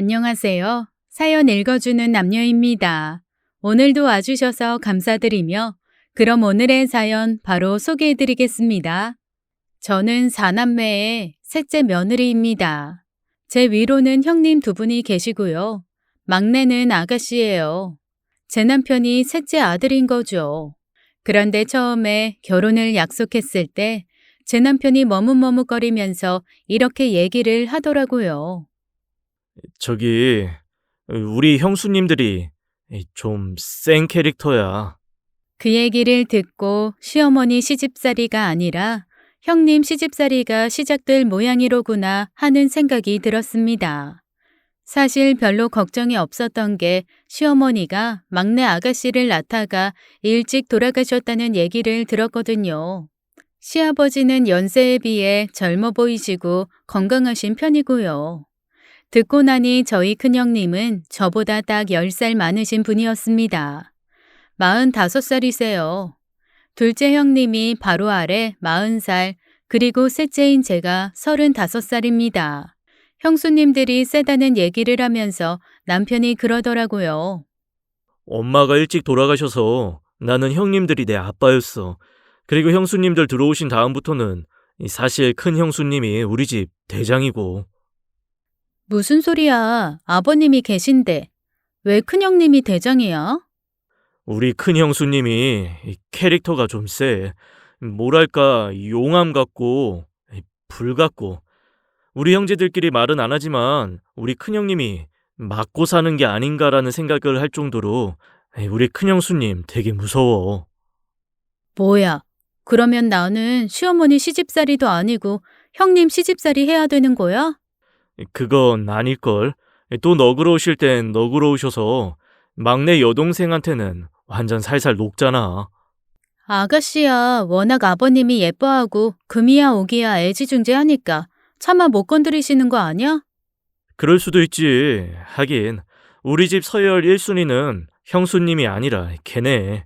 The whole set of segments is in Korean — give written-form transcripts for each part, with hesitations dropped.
안녕하세요. 사연 읽어주는 남녀입니다. 오늘도 와주셔서 감사드리며, 그럼 오늘의 사연 바로 소개해드리겠습니다. 저는 사남매의 셋째 며느리입니다. 제 위로는 형님 두 분이 계시고요. 막내는 아가씨예요. 제 남편이 셋째 아들인 거죠. 그런데 처음에 결혼을 약속했을 때 제 남편이 머뭇머뭇거리면서 이렇게 얘기를 하더라고요. 저기, 우리 형수님들이 좀 센 캐릭터야. 그 얘기를 듣고 시어머니 시집살이가 아니라 형님 시집살이가 시작될 모양이로구나 하는 생각이 들었습니다. 사실 별로 걱정이 없었던 게 시어머니가 막내 아가씨를 낳다가 일찍 돌아가셨다는 얘기를 들었거든요. 시아버지는 연세에 비해 젊어 보이시고 건강하신 편이고요. 듣고 나니 저희 큰형님은 저보다 딱 10살 많으신 분이었습니다. 45살이세요. 둘째 형님이 바로 아래 40살, 그리고 셋째인 제가 35살입니다. 형수님들이 세다는 얘기를 하면서 남편이 그러더라고요. 엄마가 일찍 돌아가셔서 나는 형님들이 내 아빠였어. 그리고 형수님들 들어오신 다음부터는 사실 큰 형수님이 우리 집 대장이고. 무슨 소리야? 아버님이 계신데. 왜 큰형님이 대장이야? 우리 큰 형수님이 캐릭터가 좀 세. 뭐랄까, 용암 같고, 불 같고. 우리 형제들끼리 말은 안 하지만 우리 큰형님이 맞고 사는 게 아닌가라는 생각을 할 정도로 우리 큰형수님 되게 무서워. 뭐야? 그러면 나는 시어머니 시집살이도 아니고 형님 시집살이 해야 되는 거야? 그건 아닐걸. 또 너그러우실 땐 너그러우셔서 막내 여동생한테는 완전 살살 녹잖아. 아가씨야, 워낙 아버님이 예뻐하고 금이야 오기야 애지중지하니까 차마 못 건드리시는 거 아니야? 그럴 수도 있지. 하긴 우리 집 서열 1순위는 형수님이 아니라 걔네.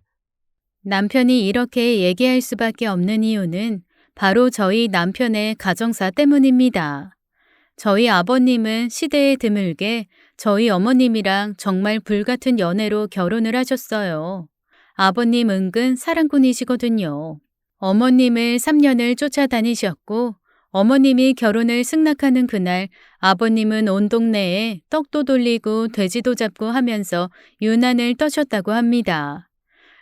남편이 이렇게 얘기할 수밖에 없는 이유는 바로 저희 남편의 가정사 때문입니다. 저희 아버님은 시대에 드물게 저희 어머님이랑 정말 불같은 연애로 결혼을 하셨어요. 아버님 은근 사랑꾼이시거든요. 어머님을 3년을 쫓아다니셨고, 어머님이 결혼을 승낙하는 그날 아버님은 온 동네에 떡도 돌리고 돼지도 잡고 하면서 유난을 떠셨다고 합니다.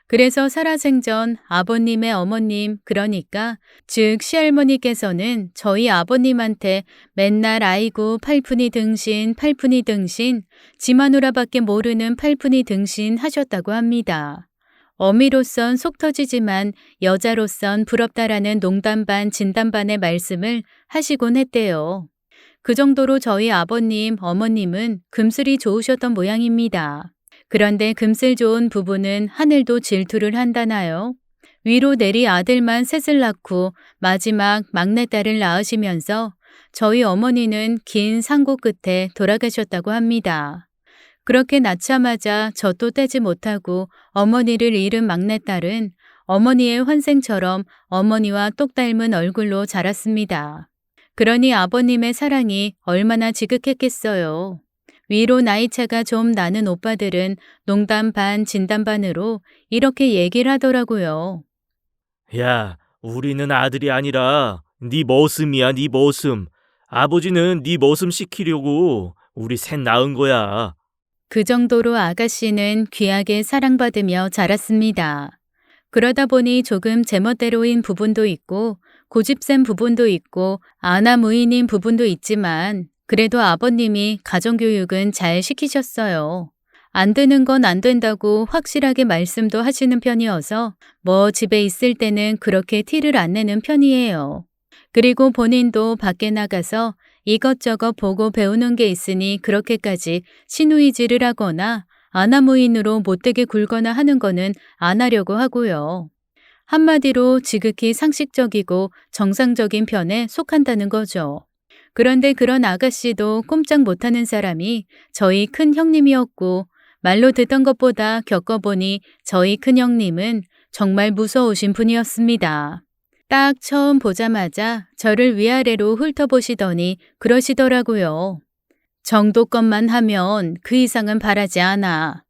그래서 살아생전 아버님의 어머님, 그러니까 즉 시할머니께서는 저희 아버님한테 맨날 아이고 팔푼이 등신, 팔푼이 등신, 지마누라밖에 모르는 팔푼이 등신 하셨다고 합니다. 어미로선 속 터지지만 여자로선 부럽다라는 농담 반 진담 반의 말씀을 하시곤 했대요. 그 정도로 저희 아버님, 어머님은 금슬이 좋으셨던 모양입니다. 그런데 금슬 좋은 부부는 하늘도 질투를 한다나요? 위로 내리 아들만 셋을 낳고 마지막 막내딸을 낳으시면서 저희 어머니는 긴 상고 끝에 돌아가셨다고 합니다. 그렇게 낳자마자 젖도 떼지 못하고 어머니를 잃은 막내딸은 어머니의 환생처럼 어머니와 똑 닮은 얼굴로 자랐습니다. 그러니 아버님의 사랑이 얼마나 지극했겠어요. 위로 나이차가 좀 나는 오빠들은 농담 반 진담 반으로 이렇게 얘기를 하더라고요. 야, 우리는 아들이 아니라 네 머슴이야, 네 머슴. 아버지는 네 머슴 시키려고 우리 셋 낳은 거야. 그 정도로 아가씨는 귀하게 사랑받으며 자랐습니다. 그러다 보니 조금 제멋대로인 부분도 있고 고집센 부분도 있고 아나무인인 부분도 있지만 그래도 아버님이 가정교육은 잘 시키셨어요. 안 되는 건 안 된다고 확실하게 말씀도 하시는 편이어서 뭐 집에 있을 때는 그렇게 티를 안 내는 편이에요. 그리고 본인도 밖에 나가서 이것저것 보고 배우는 게 있으니 그렇게까지 시누이질을 하거나 아나무인으로 못되게 굴거나 하는 거는 안 하려고 하고요. 한마디로 지극히 상식적이고 정상적인 편에 속한다는 거죠. 그런데 그런 아가씨도 꼼짝 못하는 사람이 저희 큰 형님이었고 말로 듣던 것보다 겪어보니 저희 큰 형님은 정말 무서우신 분이었습니다. 딱 처음 보자마자 저를 위아래로 훑어보시더니 그러시더라고요. 정도것만 하면 그 이상은 바라지 않아.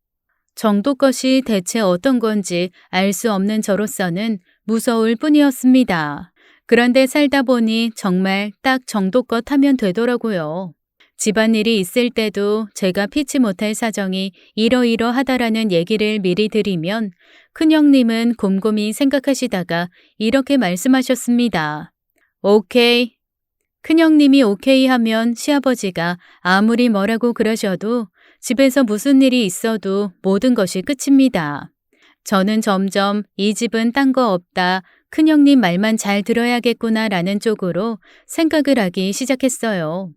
정도것이 대체 어떤 건지 알 수 없는 저로서는 무서울 뿐이었습니다. 그런데 살다 보니 정말 딱 정도껏 하면 되더라고요. 집안일이 있을 때도 제가 피치 못할 사정이 이러이러하다라는 얘기를 미리 드리면 큰형님은 곰곰이 생각하시다가 이렇게 말씀하셨습니다. 오케이. 큰형님이 오케이 하면 시아버지가 아무리 뭐라고 그러셔도 집에서 무슨 일이 있어도 모든 것이 끝입니다. 저는 점점 이 집은 딴 거 없다. 큰형님 말만 잘 들어야겠구나라는 쪽으로 생각을 하기 시작했어요.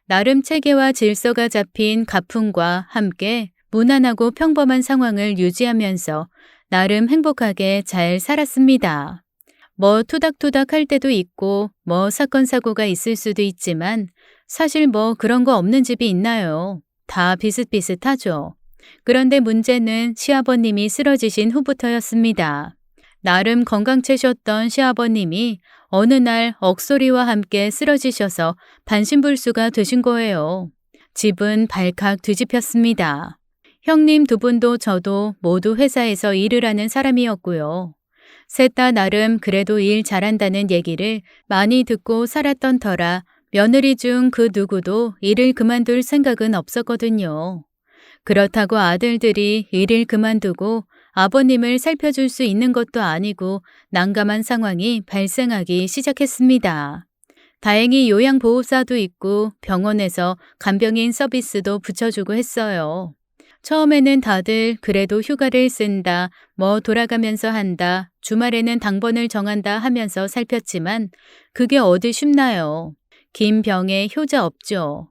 나름 체계와 질서가 잡힌 가풍과 함께 무난하고 평범한 상황을 유지하면서 나름 행복하게 잘 살았습니다. 뭐 투닥투닥 할 때도 있고 뭐 사건 사고가 있을 수도 있지만 사실 뭐 그런 거 없는 집이 있나요? 다 비슷비슷하죠. 그런데 문제는 시아버님이 쓰러지신 후부터였습니다. 나름 건강체셨던 시아버님이 어느 날 억소리와 함께 쓰러지셔서 반신불수가 되신 거예요. 집은 발칵 뒤집혔습니다. 형님 두 분도 저도 모두 회사에서 일을 하는 사람이었고요. 셋 다 나름 그래도 일 잘한다는 얘기를 많이 듣고 살았던 터라 며느리 중 그 누구도 일을 그만둘 생각은 없었거든요. 그렇다고 아들들이 일을 그만두고 아버님을 살펴줄 수 있는 것도 아니고 난감한 상황이 발생하기 시작했습니다. 다행히 요양보호사도 있고 병원에서 간병인 서비스도 붙여주고 했어요. 처음에는 다들 그래도 휴가를 쓴다, 뭐 돌아가면서 한다, 주말에는 당번을 정한다 하면서 살폈지만 그게 어디 쉽나요? 긴 병에 효자 없죠.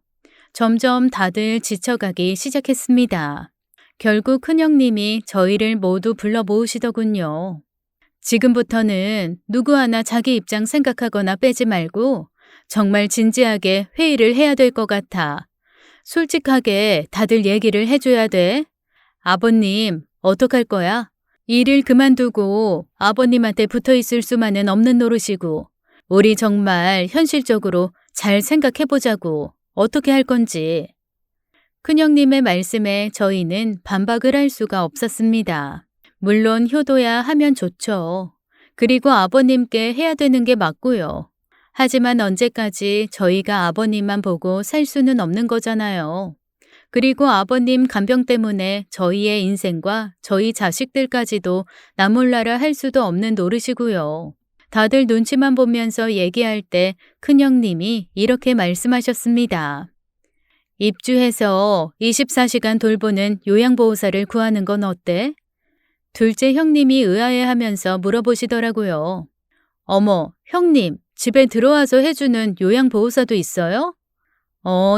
점점 다들 지쳐가기 시작했습니다. 결국 큰형님이 저희를 모두 불러 모으시더군요. 지금부터는 누구 하나 자기 입장 생각하거나 빼지 말고 정말 진지하게 회의를 해야 될 것 같아. 솔직하게 다들 얘기를 해줘야 돼. 아버님, 어떡할 거야? 일을 그만두고 아버님한테 붙어 있을 수만은 없는 노릇이고, 우리 정말 현실적으로 잘 생각해보자고. 어떻게 할 건지. 큰형님의 말씀에 저희는 반박을 할 수가 없었습니다. 물론 효도야 하면 좋죠. 그리고 아버님께 해야 되는 게 맞고요. 하지만 언제까지 저희가 아버님만 보고 살 수는 없는 거잖아요. 그리고 아버님 간병 때문에 저희의 인생과 저희 자식들까지도 나몰라라 할 수도 없는 노릇이고요. 다들 눈치만 보면서 얘기할 때 큰형님이 이렇게 말씀하셨습니다. 입주해서 24시간 돌보는 요양보호사를 구하는 건 어때? 둘째 형님이 의아해하면서 물어보시더라고요. 어머, 형님, 집에 들어와서 해주는 요양보호사도 있어요?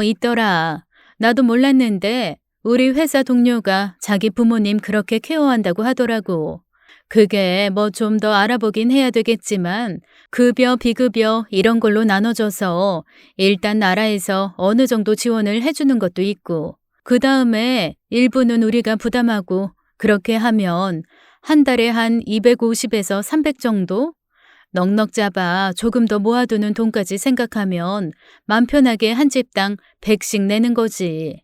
있더라. 나도 몰랐는데 우리 회사 동료가 자기 부모님 그렇게 케어한다고 하더라고. 그게 뭐 좀 더 알아보긴 해야 되겠지만 급여, 비급여 이런 걸로 나눠져서 일단 나라에서 어느 정도 지원을 해주는 것도 있고 그 다음에 일부는 우리가 부담하고 그렇게 하면 한 달에 한 250에서 300 정도? 넉넉 잡아 조금 더 모아두는 돈까지 생각하면 맘 편하게 한 집당 100씩 내는 거지.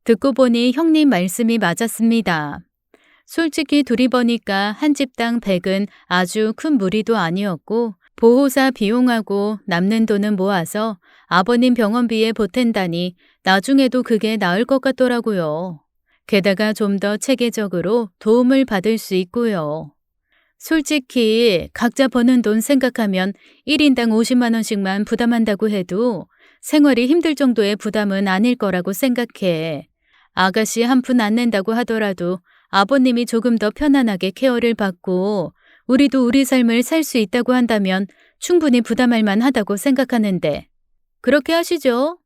듣고 보니 형님 말씀이 맞았습니다. 솔직히 둘이 보니까 한 집당 100은 아주 큰 무리도 아니었고 보호사 비용하고 남는 돈은 모아서 아버님 병원비에 보탠다니 나중에도 그게 나을 것 같더라고요. 게다가 좀 더 체계적으로 도움을 받을 수 있고요. 솔직히 각자 버는 돈 생각하면 1인당 50만 원씩만 부담한다고 해도 생활이 힘들 정도의 부담은 아닐 거라고 생각해. 아가씨 한 푼 안 낸다고 하더라도 아버님이 조금 더 편안하게 케어를 받고 우리도 우리 삶을 살 수 있다고 한다면 충분히 부담할 만하다고 생각하는데 그렇게 하시죠?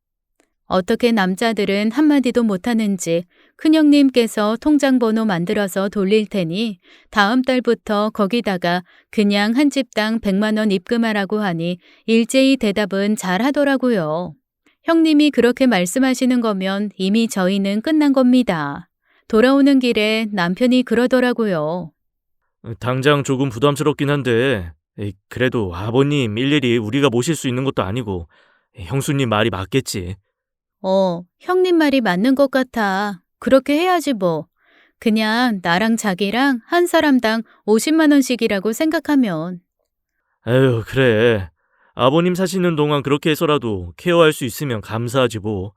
어떻게 남자들은 한마디도 못하는지 큰형님께서 통장 번호 만들어서 돌릴 테니 다음 달부터 거기다가 그냥 한 집당 100만 원 입금하라고 하니 일제히 대답은 잘 하더라고요. 형님이 그렇게 말씀하시는 거면 이미 저희는 끝난 겁니다. 돌아오는 길에 남편이 그러더라고요. 당장 조금 부담스럽긴 한데 그래도 아버님 일일이 우리가 모실 수 있는 것도 아니고 형수님 말이 맞겠지. 형님 말이 맞는 것 같아. 그렇게 해야지 뭐. 그냥 나랑 자기랑 한 사람당 50만 원씩이라고 생각하면. 에휴, 그래. 아버님 사시는 동안 그렇게 해서라도 케어할 수 있으면 감사하지 뭐.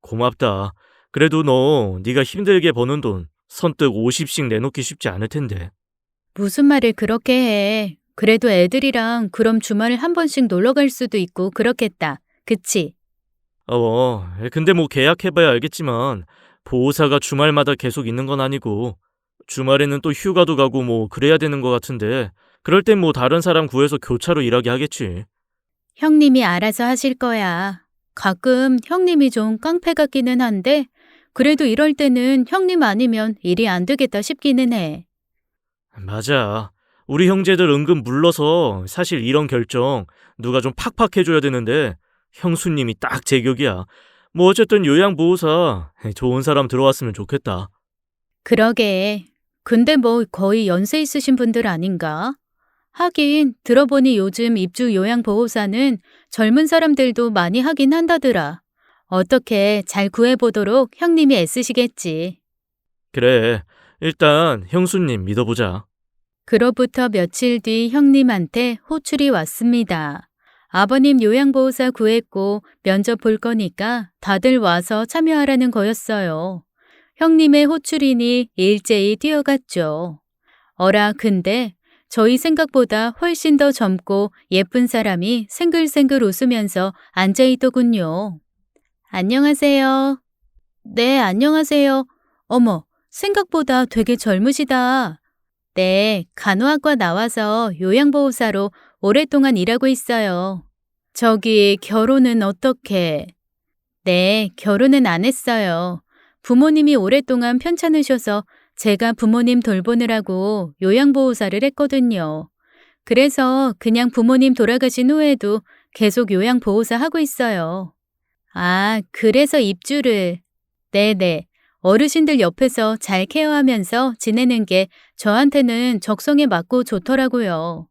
고맙다. 그래도 너 네가 힘들게 버는 돈 선뜻 50씩 내놓기 쉽지 않을 텐데. 무슨 말을 그렇게 해. 그래도 애들이랑 그럼 주말에 한 번씩 놀러 갈 수도 있고 그렇겠다. 그치? 근데 뭐 계약해봐야 알겠지만 보호사가 주말마다 계속 있는 건 아니고 주말에는 또 휴가도 가고 뭐 그래야 되는 것 같은데 그럴 땐 뭐 다른 사람 구해서 교차로 일하게 하겠지. 형님이 알아서 하실 거야. 가끔 형님이 좀 깡패 같기는 한데, 그래도 이럴 때는 형님 아니면 일이 안 되겠다 싶기는 해. 맞아. 우리 형제들 은근 물러서 사실 이런 결정 누가 좀 팍팍 해줘야 되는데 형수님이 딱 제격이야. 뭐 어쨌든 요양보호사 좋은 사람 들어왔으면 좋겠다. 그러게. 근데 뭐 거의 연세 있으신 분들 아닌가? 하긴 들어보니 요즘 입주 요양보호사는 젊은 사람들도 많이 하긴 한다더라. 어떻게 잘 구해보도록 형님이 애쓰시겠지. 그래. 일단 형수님 믿어보자. 그로부터 며칠 뒤 형님한테 호출이 왔습니다. 아버님 요양보호사 구했고 면접 볼 거니까 다들 와서 참여하라는 거였어요. 형님의 호출이니 일제히 뛰어갔죠. 어라, 근데 저희 생각보다 훨씬 더 젊고 예쁜 사람이 생글생글 웃으면서 앉아있더군요. 안녕하세요. 네, 안녕하세요. 어머, 생각보다 되게 젊으시다. 네, 간호학과 나와서 요양보호사로 오랫동안 일하고 있어요. 저기, 결혼은 어떻게? 네, 결혼은 안 했어요. 부모님이 오랫동안 편찮으셔서 제가 부모님 돌보느라고 요양보호사를 했거든요. 그래서 그냥 부모님 돌아가신 후에도 계속 요양보호사 하고 있어요. 아, 그래서 입주를. 네네. 어르신들 옆에서 잘 케어하면서 지내는 게 저한테는 적성에 맞고 좋더라고요.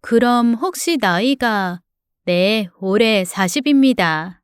그럼 혹시 나이가? 네, 올해 40입니다.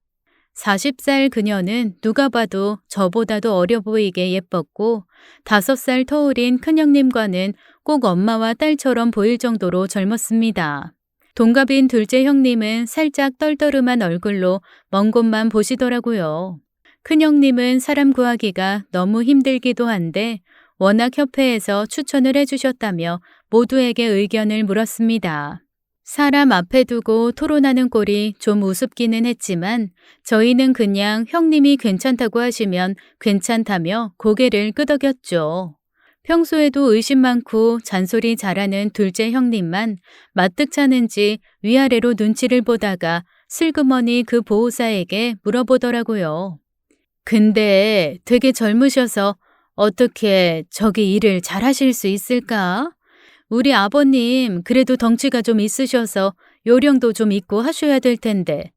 40살 그녀는 누가 봐도 저보다도 어려 보이게 예뻤고 5살 터울인 큰형님과는 꼭 엄마와 딸처럼 보일 정도로 젊었습니다. 동갑인 둘째 형님은 살짝 떨떠름한 얼굴로 먼 곳만 보시더라고요. 큰형님은 사람 구하기가 너무 힘들기도 한데 워낙 협회에서 추천을 해주셨다며 모두에게 의견을 물었습니다. 사람 앞에 두고 토론하는 꼴이 좀 우습기는 했지만 저희는 그냥 형님이 괜찮다고 하시면 괜찮다며 고개를 끄덕였죠. 평소에도 의심 많고 잔소리 잘하는 둘째 형님만 마뜩찮은지 위아래로 눈치를 보다가 슬그머니 그 보호사에게 물어보더라고요. 근데 되게 젊으셔서 어떻게 저기 일을 잘하실 수 있을까? 우리 아버님 그래도 덩치가 좀 있으셔서 요령도 좀 있고 하셔야 될 텐데.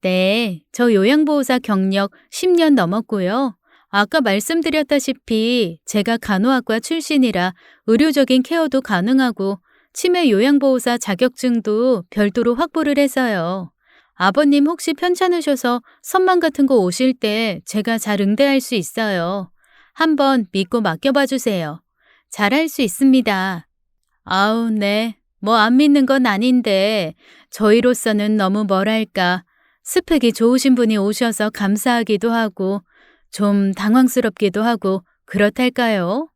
네, 저 요양보호사 경력 10년 넘었고요. 아까 말씀드렸다시피 제가 간호학과 출신이라 의료적인 케어도 가능하고 치매 요양보호사 자격증도 별도로 확보를 해서요. 아버님 혹시 편찮으셔서 선만 같은 거 오실 때 제가 잘 응대할 수 있어요. 한번 믿고 맡겨봐 주세요. 잘할 수 있습니다. 아우, 네. 뭐 안 믿는 건 아닌데 저희로서는 너무 뭐랄까 스펙이 좋으신 분이 오셔서 감사하기도 하고 좀 당황스럽기도 하고 그렇달까요?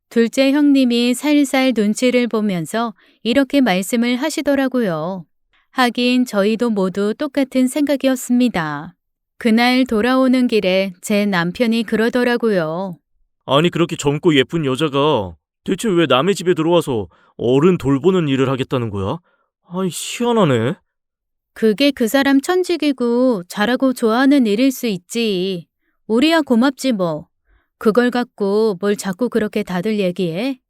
둘째 형님이 살살 눈치를 보면서 이렇게 말씀을 하시더라고요. 하긴 저희도 모두 똑같은 생각이었습니다. 그날 돌아오는 길에 제 남편이 그러더라고요. 아니 그렇게 젊고 예쁜 여자가 대체 왜 남의 집에 들어와서 어른 돌보는 일을 하겠다는 거야? 아이 희한하네. 그게 그 사람 천직이고 잘하고 좋아하는 일일 수 있지. 우리야 고맙지 뭐. 그걸 갖고 뭘 자꾸 그렇게 다들 얘기해?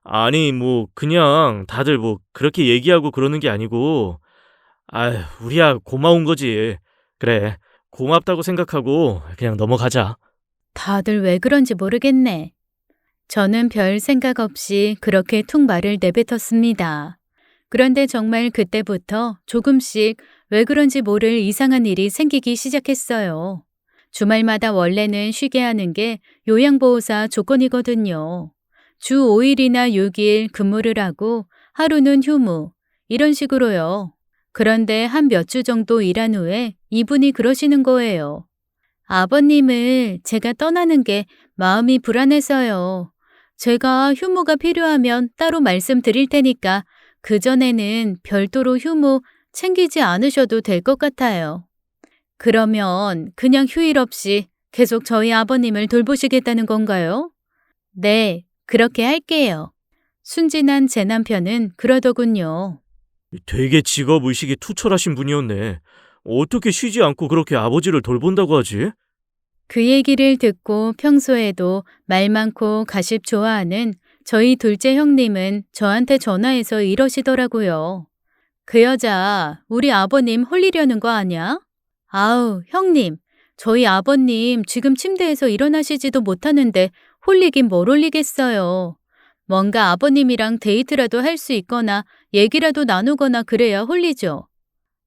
아니 뭐 그냥 다들 뭐 그렇게 얘기하고 그러는 게 아니고 아휴 우리야 고마운 거지. 그래 고맙다고 생각하고 그냥 넘어가자. 다들 왜 그런지 모르겠네. 저는 별 생각 없이 그렇게 툭 말을 내뱉었습니다. 그런데 정말 그때부터 조금씩 왜 그런지 모를 이상한 일이 생기기 시작했어요. 주말마다 원래는 쉬게 하는 게 요양보호사 조건이거든요. 주 5일이나 6일 근무를 하고 하루는 휴무, 이런 식으로요. 그런데 한 몇 주 정도 일한 후에 이분이 그러시는 거예요. 아버님을 제가 떠나는 게 마음이 불안해서요. 제가 휴무가 필요하면 따로 말씀드릴 테니까 그전에는 별도로 휴무 챙기지 않으셔도 될 것 같아요. 그러면 그냥 휴일 없이 계속 저희 아버님을 돌보시겠다는 건가요? 네, 그렇게 할게요. 순진한 제 남편은 그러더군요. 되게 직업의식이 투철하신 분이었네. 어떻게 쉬지 않고 그렇게 아버지를 돌본다고 하지? 그 얘기를 듣고 평소에도 말 많고 가십 좋아하는 저희 둘째 형님은 저한테 전화해서 이러시더라고요. 그 여자 우리 아버님 홀리려는 거 아니야? 아우, 형님. 저희 아버님 지금 침대에서 일어나시지도 못하는데 홀리긴 뭘 홀리겠어요. 뭔가 아버님이랑 데이트라도 할 수 있거나 얘기라도 나누거나 그래야 홀리죠.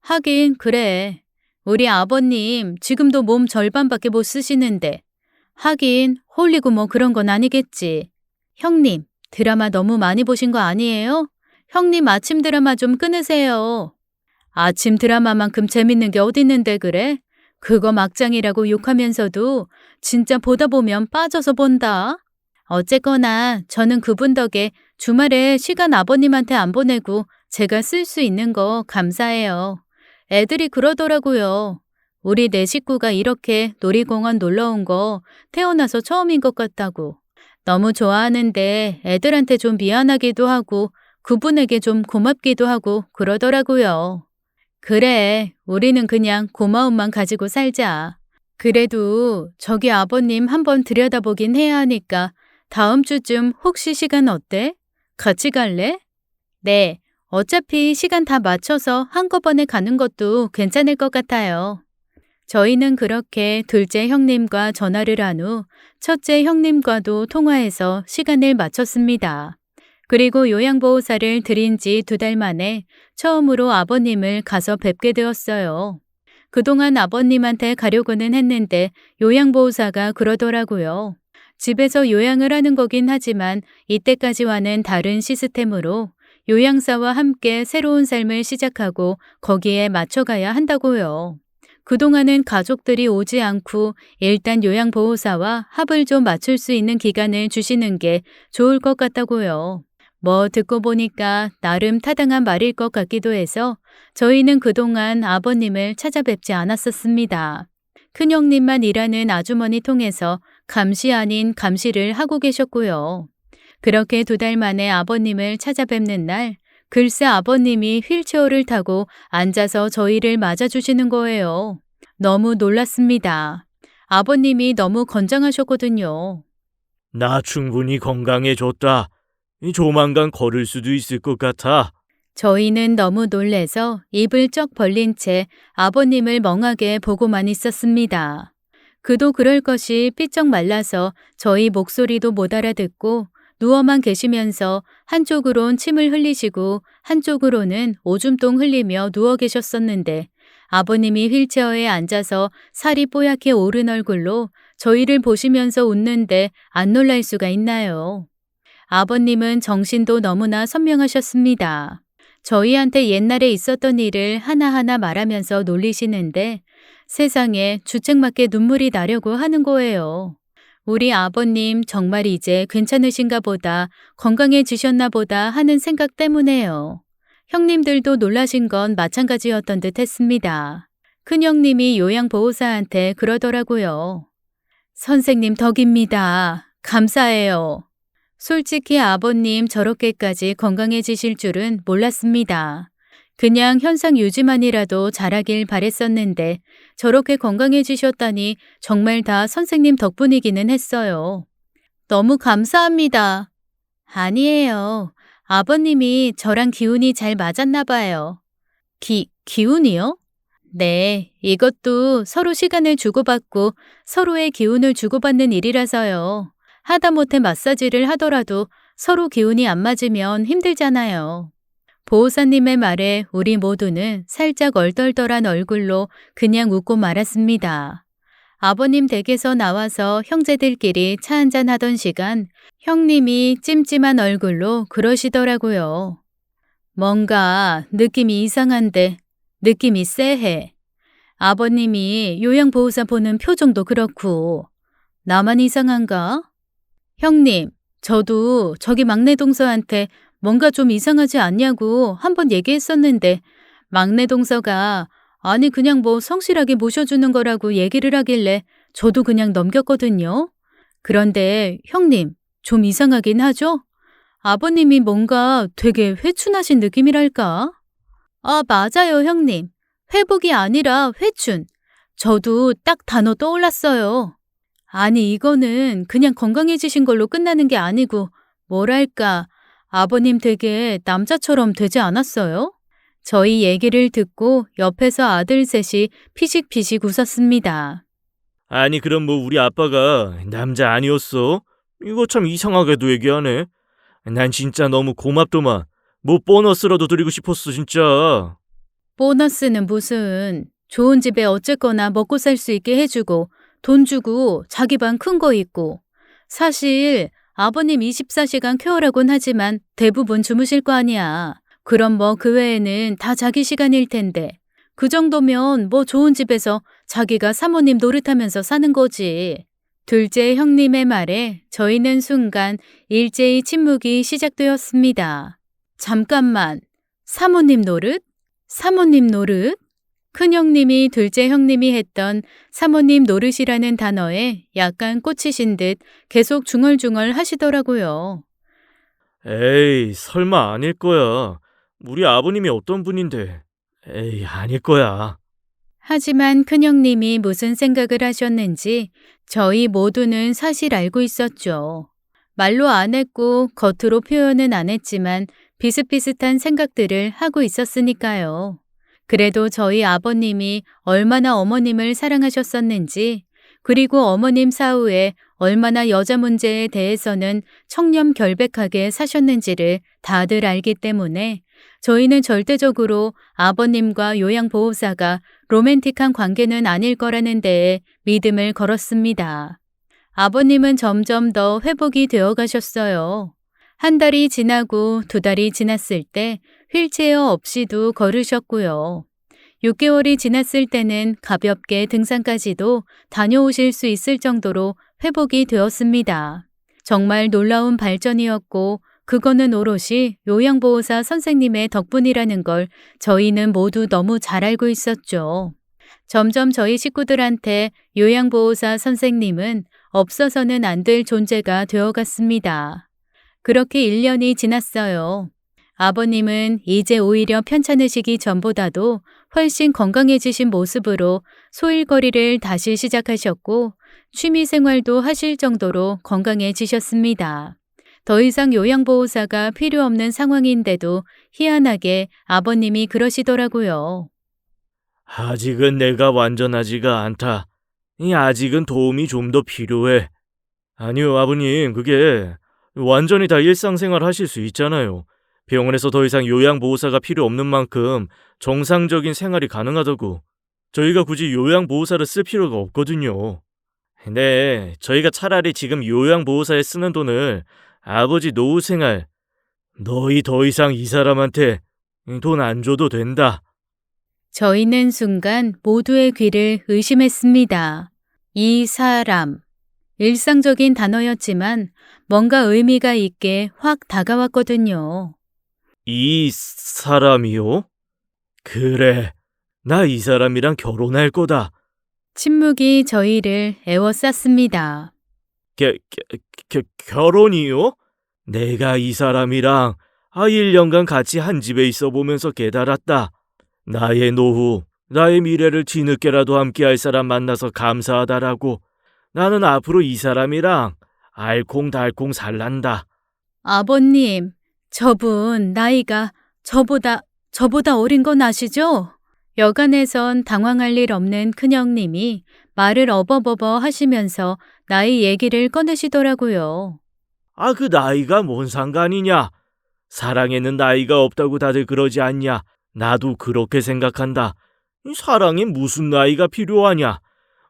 하긴 그래. 우리 아버님 지금도 몸 절반밖에 못 쓰시는데. 하긴 홀리고 뭐 그런 건 아니겠지. 형님, 드라마 너무 많이 보신 거 아니에요? 형님 아침 드라마 좀 끊으세요. 아침 드라마만큼 재밌는 게 어딨는데 그래? 그거 막장이라고 욕하면서도 진짜 보다 보면 빠져서 본다. 어쨌거나 저는 그분 덕에 주말에 시간 아버님한테 안 보내고 제가 쓸 수 있는 거 감사해요. 애들이 그러더라고요. 우리 네 식구가 이렇게 놀이공원 놀러 온 거 태어나서 처음인 것 같다고. 너무 좋아하는데 애들한테 좀 미안하기도 하고 그분에게 좀 고맙기도 하고 그러더라고요. 그래, 우리는 그냥 고마움만 가지고 살자. 그래도 저기 아버님 한번 들여다보긴 해야 하니까 다음 주쯤 혹시 시간 어때? 같이 갈래? 네, 어차피 시간 다 맞춰서 한꺼번에 가는 것도 괜찮을 것 같아요. 저희는 그렇게 둘째 형님과 전화를 한 후 첫째 형님과도 통화해서 시간을 맞췄습니다. 그리고 요양보호사를 들인 지 2달 만에 처음으로 아버님을 가서 뵙게 되었어요. 그동안 아버님한테 가려고는 했는데 요양보호사가 그러더라고요. 집에서 요양을 하는 거긴 하지만 이때까지와는 다른 시스템으로 요양사와 함께 새로운 삶을 시작하고 거기에 맞춰가야 한다고요. 그동안은 가족들이 오지 않고 일단 요양보호사와 합을 좀 맞출 수 있는 기간을 주시는 게 좋을 것 같다고요. 뭐 듣고 보니까 나름 타당한 말일 것 같기도 해서 저희는 그동안 아버님을 찾아뵙지 않았었습니다. 큰형님만 일하는 아주머니 통해서 감시 아닌 감시를 하고 계셨고요. 그렇게 2달 만에 아버님을 찾아뵙는 날, 글쎄 아버님이 휠체어를 타고 앉아서 저희를 맞아주시는 거예요. 너무 놀랐습니다. 아버님이 너무 건장하셨거든요. 나 충분히 건강해졌다. 조만간 걸을 수도 있을 것 같아. 저희는 너무 놀래서 입을 쩍 벌린 채 아버님을 멍하게 보고만 있었습니다. 그도 그럴 것이 삐쩍 말라서 저희 목소리도 못 알아듣고 누워만 계시면서 한쪽으론 침을 흘리시고 한쪽으로는 오줌똥 흘리며 누워 계셨었는데 아버님이 휠체어에 앉아서 살이 뽀얗게 오른 얼굴로 저희를 보시면서 웃는데 안 놀랄 수가 있나요? 아버님은 정신도 너무나 선명하셨습니다. 저희한테 옛날에 있었던 일을 하나하나 말하면서 놀리시는데 세상에 주책맞게 눈물이 나려고 하는 거예요. 우리 아버님 정말 이제 괜찮으신가 보다, 건강해지셨나 보다 하는 생각 때문에요. 형님들도 놀라신 건 마찬가지였던 듯 했습니다. 큰형님이 요양보호사한테 그러더라고요. 선생님 덕입니다. 감사해요. 솔직히 아버님 저렇게까지 건강해지실 줄은 몰랐습니다. 그냥 현상 유지만이라도 잘하길 바랬었는데 저렇게 건강해지셨다니 정말 다 선생님 덕분이기는 했어요. 너무 감사합니다. 아니에요. 아버님이 저랑 기운이 잘 맞았나 봐요. 기운이요? 네, 이것도 서로 시간을 주고받고 서로의 기운을 주고받는 일이라서요. 하다못해 마사지를 하더라도 서로 기운이 안 맞으면 힘들잖아요. 보호사님의 말에 우리 모두는 살짝 얼떨떨한 얼굴로 그냥 웃고 말았습니다. 아버님 댁에서 나와서 형제들끼리 차 한잔 하던 시간 형님이 찜찜한 얼굴로 그러시더라고요. 뭔가 느낌이 이상한데 느낌이 쎄해. 아버님이 요양보호사 보는 표정도 그렇고 나만 이상한가? 형님, 저도 저기 막내 동서한테 뭔가 좀 이상하지 않냐고 한번 얘기했었는데 막내 동서가 아니 그냥 뭐 성실하게 모셔주는 거라고 얘기를 하길래 저도 그냥 넘겼거든요. 그런데 형님, 좀 이상하긴 하죠? 아버님이 뭔가 되게 회춘하신 느낌이랄까? 아, 맞아요, 형님. 회복이 아니라 회춘. 저도 딱 단어 떠올랐어요. 아니, 이거는 그냥 건강해지신 걸로 끝나는 게 아니고, 뭐랄까, 아버님 되게 남자처럼 되지 않았어요? 저희 얘기를 듣고 옆에서 아들 셋이 피식피식 웃었습니다. 아니 그럼 뭐 우리 아빠가 남자 아니었어? 이거 참 이상하게도 얘기하네. 난 진짜 너무 고맙더만. 뭐 보너스라도 드리고 싶었어 진짜. 보너스는 무슨 좋은 집에 어쨌거나 먹고 살 수 있게 해주고 돈 주고 자기 방 큰 거 있고 사실 아버님 24시간 케어라곤 하지만 대부분 주무실 거 아니야. 그럼 뭐 그 외에는 다 자기 시간일 텐데 그 정도면 뭐 좋은 집에서 자기가 사모님 노릇하면서 사는 거지. 둘째 형님의 말에 저희는 순간 일제히 침묵이 시작되었습니다. 잠깐만, 사모님 노릇? 사모님 노릇? 큰형님이 둘째 형님이 했던 사모님 노릇이라는 단어에 약간 꽂히신 듯 계속 중얼중얼 하시더라고요. 에이 설마 아닐 거야. 우리 아버님이 어떤 분인데. 에이 아닐 거야. 하지만 큰형님이 무슨 생각을 하셨는지 저희 모두는 사실 알고 있었죠. 말로 안 했고 겉으로 표현은 안 했지만 비슷비슷한 생각들을 하고 있었으니까요. 그래도 저희 아버님이 얼마나 어머님을 사랑하셨었는지, 그리고 어머님 사후에 얼마나 여자 문제에 대해서는 청렴결백하게 사셨는지를 다들 알기 때문에 저희는 절대적으로 아버님과 요양보호사가 로맨틱한 관계는 아닐 거라는 데에 믿음을 걸었습니다. 아버님은 점점 더 회복이 되어 가셨어요. 한 달이 지나고 두 달이 지났을 때 휠체어 없이도 걸으셨고요. 6개월이 지났을 때는 가볍게 등산까지도 다녀오실 수 있을 정도로 회복이 되었습니다. 정말 놀라운 발전이었고 그거는 오롯이 요양보호사 선생님의 덕분이라는 걸 저희는 모두 너무 잘 알고 있었죠. 점점 저희 식구들한테 요양보호사 선생님은 없어서는 안 될 존재가 되어갔습니다. 그렇게 1년이 지났어요. 아버님은 이제 오히려 편찮으시기 전보다도 훨씬 건강해지신 모습으로 소일거리를 다시 시작하셨고 취미생활도 하실 정도로 건강해지셨습니다. 더 이상 요양보호사가 필요 없는 상황인데도 희한하게 아버님이 그러시더라고요. 아직은 내가 완전하지가 않다. 아직은 도움이 좀 더 필요해. 아니요 아버님 그게 완전히 다 일상생활 하실 수 있잖아요. 병원에서 더 이상 요양보호사가 필요 없는 만큼 정상적인 생활이 가능하다고. 저희가 굳이 요양보호사를 쓸 필요가 없거든요. 네, 저희가 차라리 지금 요양보호사에 쓰는 돈을 아버지 노후생활, 너희 더 이상 이 사람한테 돈 안 줘도 된다. 저희는 순간 모두의 귀를 의심했습니다. 이 사람. 일상적인 단어였지만 뭔가 의미가 있게 확 다가왔거든요. 이 사람이요? 그래, 나 이 사람이랑 결혼할 거다. 침묵이 저희를 애워쌌습니다. 결혼이요? 내가 이 사람이랑 1년간 같이 한 집에 있어 보면서 깨달았다. 나의 노후, 나의 미래를 뒤늦게라도 함께할 사람 만나서 감사하다라고. 나는 앞으로 이 사람이랑 알콩달콩 살란다. 아버님, 저분 나이가 저보다 어린 건 아시죠? 여간에선 당황할 일 없는 큰형님이 말을 어버버버 하시면서 나이 얘기를 꺼내시더라고요. 그 나이가 뭔 상관이냐? 사랑에는 나이가 없다고 다들 그러지 않냐? 나도 그렇게 생각한다. 사랑에 무슨 나이가 필요하냐?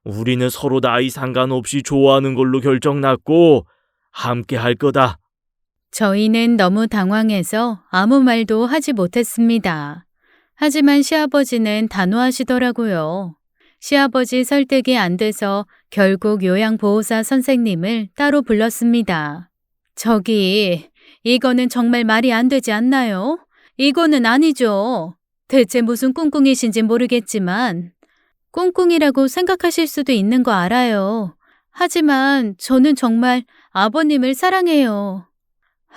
우리는 서로 나이 상관없이 좋아하는 걸로 결정났고 함께 할 거다. 저희는 너무 당황해서 아무 말도 하지 못했습니다. 하지만 시아버지는 단호하시더라고요. 시아버지 설득이 안 돼서 결국 요양보호사 선생님을 따로 불렀습니다. 저기, 이거는 정말 말이 안 되지 않나요? 이거는 아니죠. 대체 무슨 꿍꿍이신지 모르겠지만, 꿍꿍이라고 생각하실 수도 있는 거 알아요. 하지만 저는 정말 아버님을 사랑해요.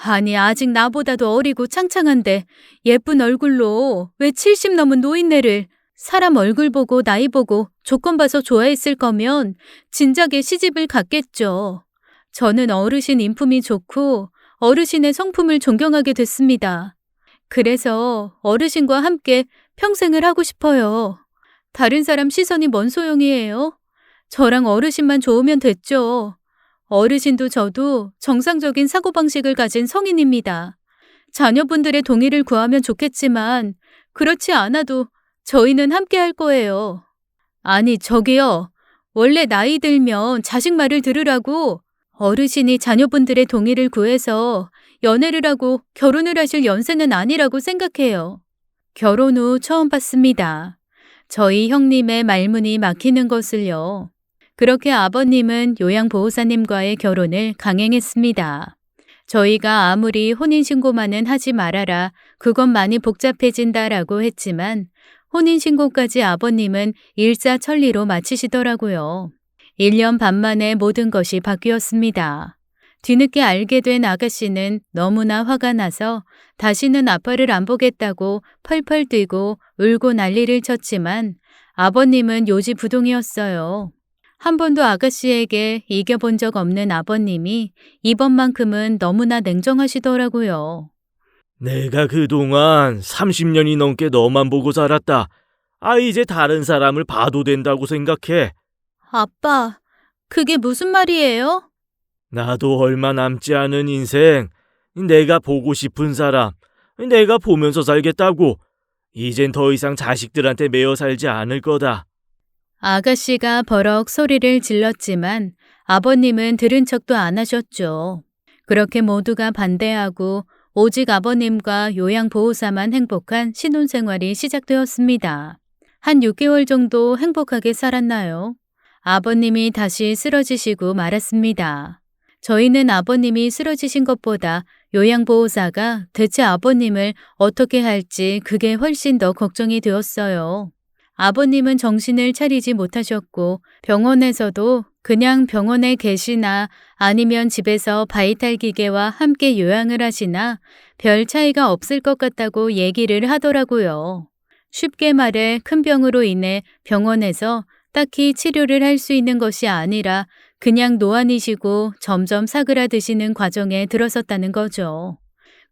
아니, 아직 나보다도 어리고 창창한데 예쁜 얼굴로 왜 70 넘은 노인네를 사람 얼굴 보고 나이 보고 조건 봐서 좋아했을 거면 진작에 시집을 갔겠죠. 저는 어르신 인품이 좋고 어르신의 성품을 존경하게 됐습니다. 그래서 어르신과 함께 평생을 하고 싶어요. 다른 사람 시선이 뭔 소용이에요? 저랑 어르신만 좋으면 됐죠. 어르신도 저도 정상적인 사고방식을 가진 성인입니다. 자녀분들의 동의를 구하면 좋겠지만 그렇지 않아도 저희는 함께 할 거예요. 아니, 저기요. 원래 나이 들면 자식 말을 들으라고 어르신이 자녀분들의 동의를 구해서 연애를 하고 결혼을 하실 연세는 아니라고 생각해요. 결혼 후 처음 봤습니다. 저희 형님의 말문이 막히는 것을요. 그렇게 아버님은 요양보호사님과의 결혼을 강행했습니다. 저희가 아무리 혼인신고만은 하지 말아라, 그건 많이 복잡해진다라고 했지만 혼인신고까지 아버님은 일사천리로 마치시더라고요. 1년 반 만에 모든 것이 바뀌었습니다. 뒤늦게 알게 된 아가씨는 너무나 화가 나서 다시는 아빠를 안 보겠다고 펄펄 뛰고 울고 난리를 쳤지만 아버님은 요지부동이었어요. 한 번도 아가씨에게 이겨본 적 없는 아버님이 이번만큼은 너무나 냉정하시더라고요. 내가 그동안 30년이 넘게 너만 보고 살았다. 이제 다른 사람을 봐도 된다고 생각해. 아빠, 그게 무슨 말이에요? 나도 얼마 남지 않은 인생, 내가 보고 싶은 사람, 내가 보면서 살겠다고. 이젠 더 이상 자식들한테 매여 살지 않을 거다. 아가씨가 버럭 소리를 질렀지만 아버님은 들은 척도 안 하셨죠. 그렇게 모두가 반대하고 오직 아버님과 요양보호사만 행복한 신혼생활이 시작되었습니다. 한 6개월 정도 행복하게 살았나요? 아버님이 다시 쓰러지시고 말았습니다. 저희는 아버님이 쓰러지신 것보다 요양보호사가 대체 아버님을 어떻게 할지 그게 훨씬 더 걱정이 되었어요. 아버님은 정신을 차리지 못하셨고 병원에서도 그냥 병원에 계시나 아니면 집에서 바이탈 기계와 함께 요양을 하시나 별 차이가 없을 것 같다고 얘기를 하더라고요. 쉽게 말해 큰 병으로 인해 병원에서 딱히 치료를 할 수 있는 것이 아니라 그냥 노안이시고 점점 사그라드시는 과정에 들어섰다는 거죠.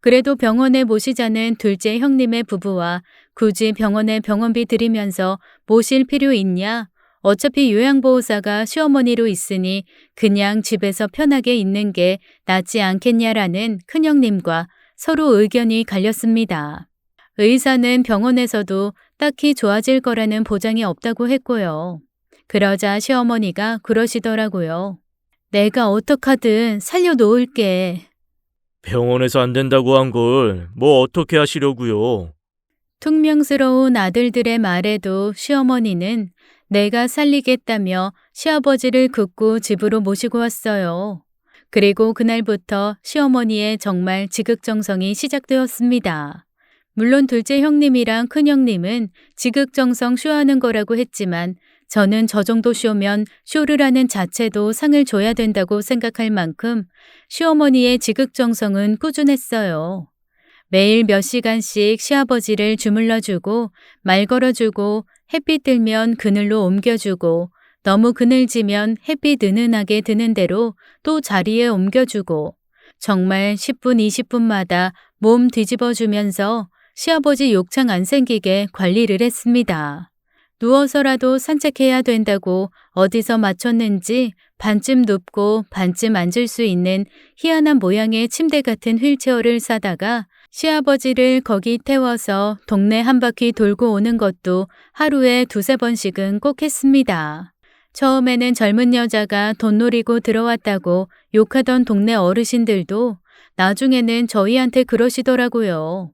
그래도 병원에 모시자는 둘째 형님의 부부와 굳이 병원에 병원비 들이면서 모실 필요 있냐? 어차피 요양보호사가 시어머니로 있으니 그냥 집에서 편하게 있는 게 낫지 않겠냐라는 큰형님과 서로 의견이 갈렸습니다. 의사는 병원에서도 딱히 좋아질 거라는 보장이 없다고 했고요. 그러자 시어머니가 그러시더라고요. 내가 어떡하든 살려놓을게. 병원에서 안 된다고 한 걸 뭐 어떻게 하시려고요? 퉁명스러운 아들들의 말에도 시어머니는 내가 살리겠다며 시아버지를 긋고 집으로 모시고 왔어요. 그리고 그날부터 시어머니의 정말 지극정성이 시작되었습니다. 물론 둘째 형님이랑 큰형님은 지극정성 쇼하는 거라고 했지만 저는 저 정도 쇼면 쇼를 하는 자체도 상을 줘야 된다고 생각할 만큼 시어머니의 지극정성은 꾸준했어요. 매일 몇 시간씩 시아버지를 주물러주고 말 걸어주고 햇빛 들면 그늘로 옮겨주고 너무 그늘지면 햇빛 은은하게 드는 대로 또 자리에 옮겨주고 정말 10분 20분마다 몸 뒤집어주면서 시아버지 욕창 안 생기게 관리를 했습니다. 누워서라도 산책해야 된다고 어디서 맞췄는지 반쯤 눕고 반쯤 앉을 수 있는 희한한 모양의 침대 같은 휠체어를 사다가 시아버지를 거기 태워서 동네 한 바퀴 돌고 오는 것도 하루에 2-3번씩은 꼭 했습니다. 처음에는 젊은 여자가 돈 노리고 들어왔다고 욕하던 동네 어르신들도 나중에는 저희한테 그러시더라고요.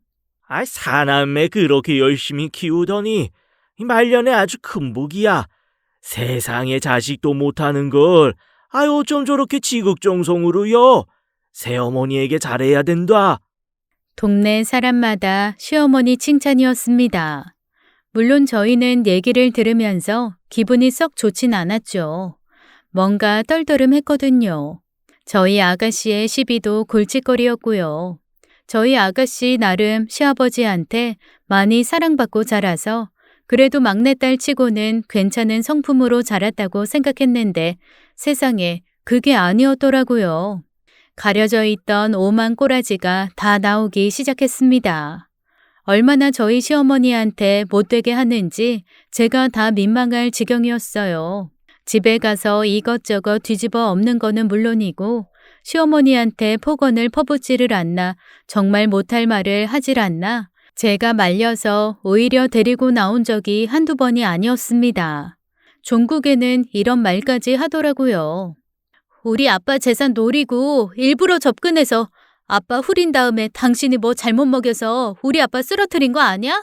아, 사남매 그렇게 열심히 키우더니 이 말년에 아주 큰 복이야. 세상에 자식도 못하는 걸 아유 어쩜 저렇게 지극정성으로요. 새어머니에게 잘해야 된다. 동네 사람마다 시어머니 칭찬이었습니다. 물론 저희는 얘기를 들으면서 기분이 썩 좋진 않았죠. 뭔가 떨떠름했거든요. 저희 아가씨의 시비도 골칫거리였고요. 저희 아가씨 나름 시아버지한테 많이 사랑받고 자라서 그래도 막내딸 치고는 괜찮은 성품으로 자랐다고 생각했는데 세상에 그게 아니었더라고요. 가려져 있던 오만 꼬라지가 다 나오기 시작했습니다. 얼마나 저희 시어머니한테 못되게 하는지 제가 다 민망할 지경이었어요. 집에 가서 이것저것 뒤집어 엎는 거는 물론이고 시어머니한테 폭언을 퍼붓지를 않나 정말 못할 말을 하질 않나 제가 말려서 오히려 데리고 나온 적이 한두 번이 아니었습니다. 종국에는 이런 말까지 하더라고요. 우리 아빠 재산 노리고 일부러 접근해서 아빠 후린 다음에 당신이 뭐 잘못 먹여서 우리 아빠 쓰러뜨린 거 아니야?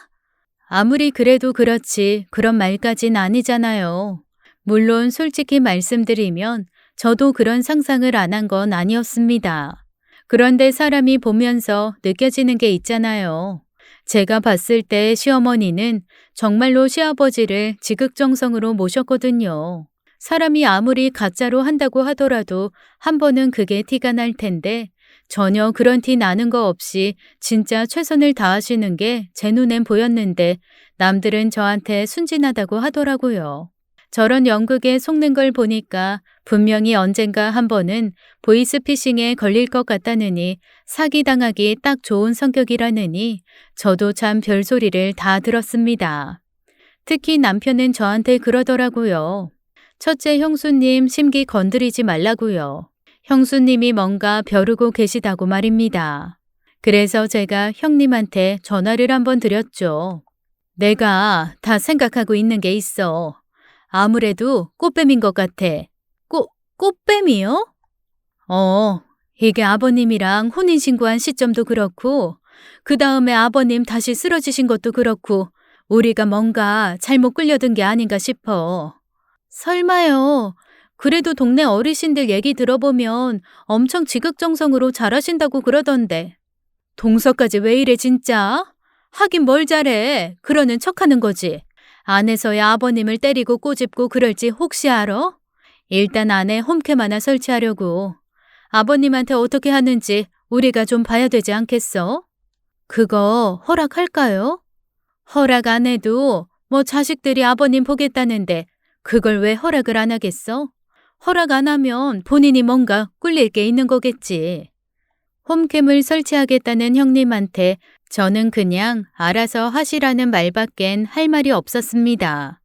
아무리 그래도 그렇지 그런 말까진 아니잖아요. 물론 솔직히 말씀드리면 저도 그런 상상을 안 한 건 아니었습니다. 그런데 사람이 보면서 느껴지는 게 있잖아요. 제가 봤을 때 시어머니는 정말로 시아버지를 지극정성으로 모셨거든요. 사람이 아무리 가짜로 한다고 하더라도 한 번은 그게 티가 날 텐데 전혀 그런 티 나는 거 없이 진짜 최선을 다하시는 게 제 눈엔 보였는데 남들은 저한테 순진하다고 하더라고요. 저런 연극에 속는 걸 보니까 분명히 언젠가 한 번은 보이스피싱에 걸릴 것 같다느니 사기당하기 딱 좋은 성격이라느니 저도 참 별소리를 다 들었습니다. 특히 남편은 저한테 그러더라고요. 첫째 형수님 심기 건드리지 말라고요. 형수님이 뭔가 벼르고 계시다고 말입니다. 그래서 제가 형님한테 전화를 한번 드렸죠. 내가 다 생각하고 있는 게 있어. 아무래도 꽃뱀인 것 같아. 꽃뱀이요? 이게 아버님이랑 혼인신고한 시점도 그렇고 그 다음에 아버님 다시 쓰러지신 것도 그렇고 우리가 뭔가 잘못 끌려든 게 아닌가 싶어. 설마요. 그래도 동네 어르신들 얘기 들어보면 엄청 지극정성으로 잘하신다고 그러던데. 동서까지 왜 이래 진짜? 하긴 뭘 잘해. 그러는 척하는 거지. 안에서야 아버님을 때리고 꼬집고 그럴지 혹시 알아? 일단 안에 홈캠 하나 설치하려고. 아버님한테 어떻게 하는지 우리가 좀 봐야 되지 않겠어? 그거 허락할까요? 허락 안 해도 뭐 자식들이 아버님 보겠다는데 그걸 왜 허락을 안 하겠어? 허락 안 하면 본인이 뭔가 꿀릴 게 있는 거겠지. 홈캠을 설치하겠다는 형님한테 저는 그냥 알아서 하시라는 말밖엔 할 말이 없었습니다.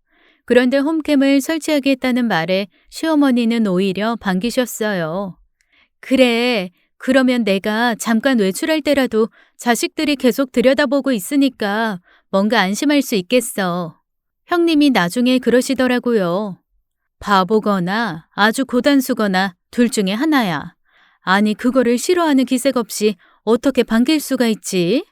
그런데 홈캠을 설치하겠다는 말에 시어머니는 오히려 반기셨어요. 그래, 그러면 내가 잠깐 외출할 때라도 자식들이 계속 들여다보고 있으니까 뭔가 안심할 수 있겠어. 형님이 나중에 그러시더라고요. 바보거나 아주 고단수거나 둘 중에 하나야. 아니 그거를 싫어하는 기색 없이 어떻게 반길 수가 있지?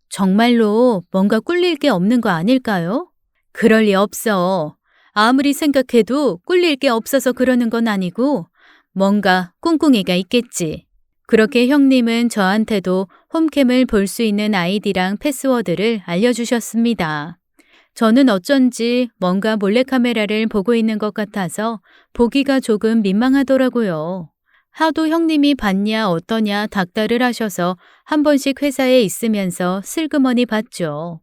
정말로 뭔가 꿀릴 게 없는 거 아닐까요? 그럴 리 없어. 아무리 생각해도 꿀릴 게 없어서 그러는 건 아니고 뭔가 꿍꿍이가 있겠지. 그렇게 형님은 저한테도 홈캠을 볼 수 있는 아이디랑 패스워드를 알려주셨습니다. 저는 어쩐지 뭔가 몰래카메라를 보고 있는 것 같아서 보기가 조금 민망하더라고요. 하도 형님이 봤냐 어떠냐 닥달을 하셔서 한 번씩 회사에 있으면서 슬그머니 봤죠.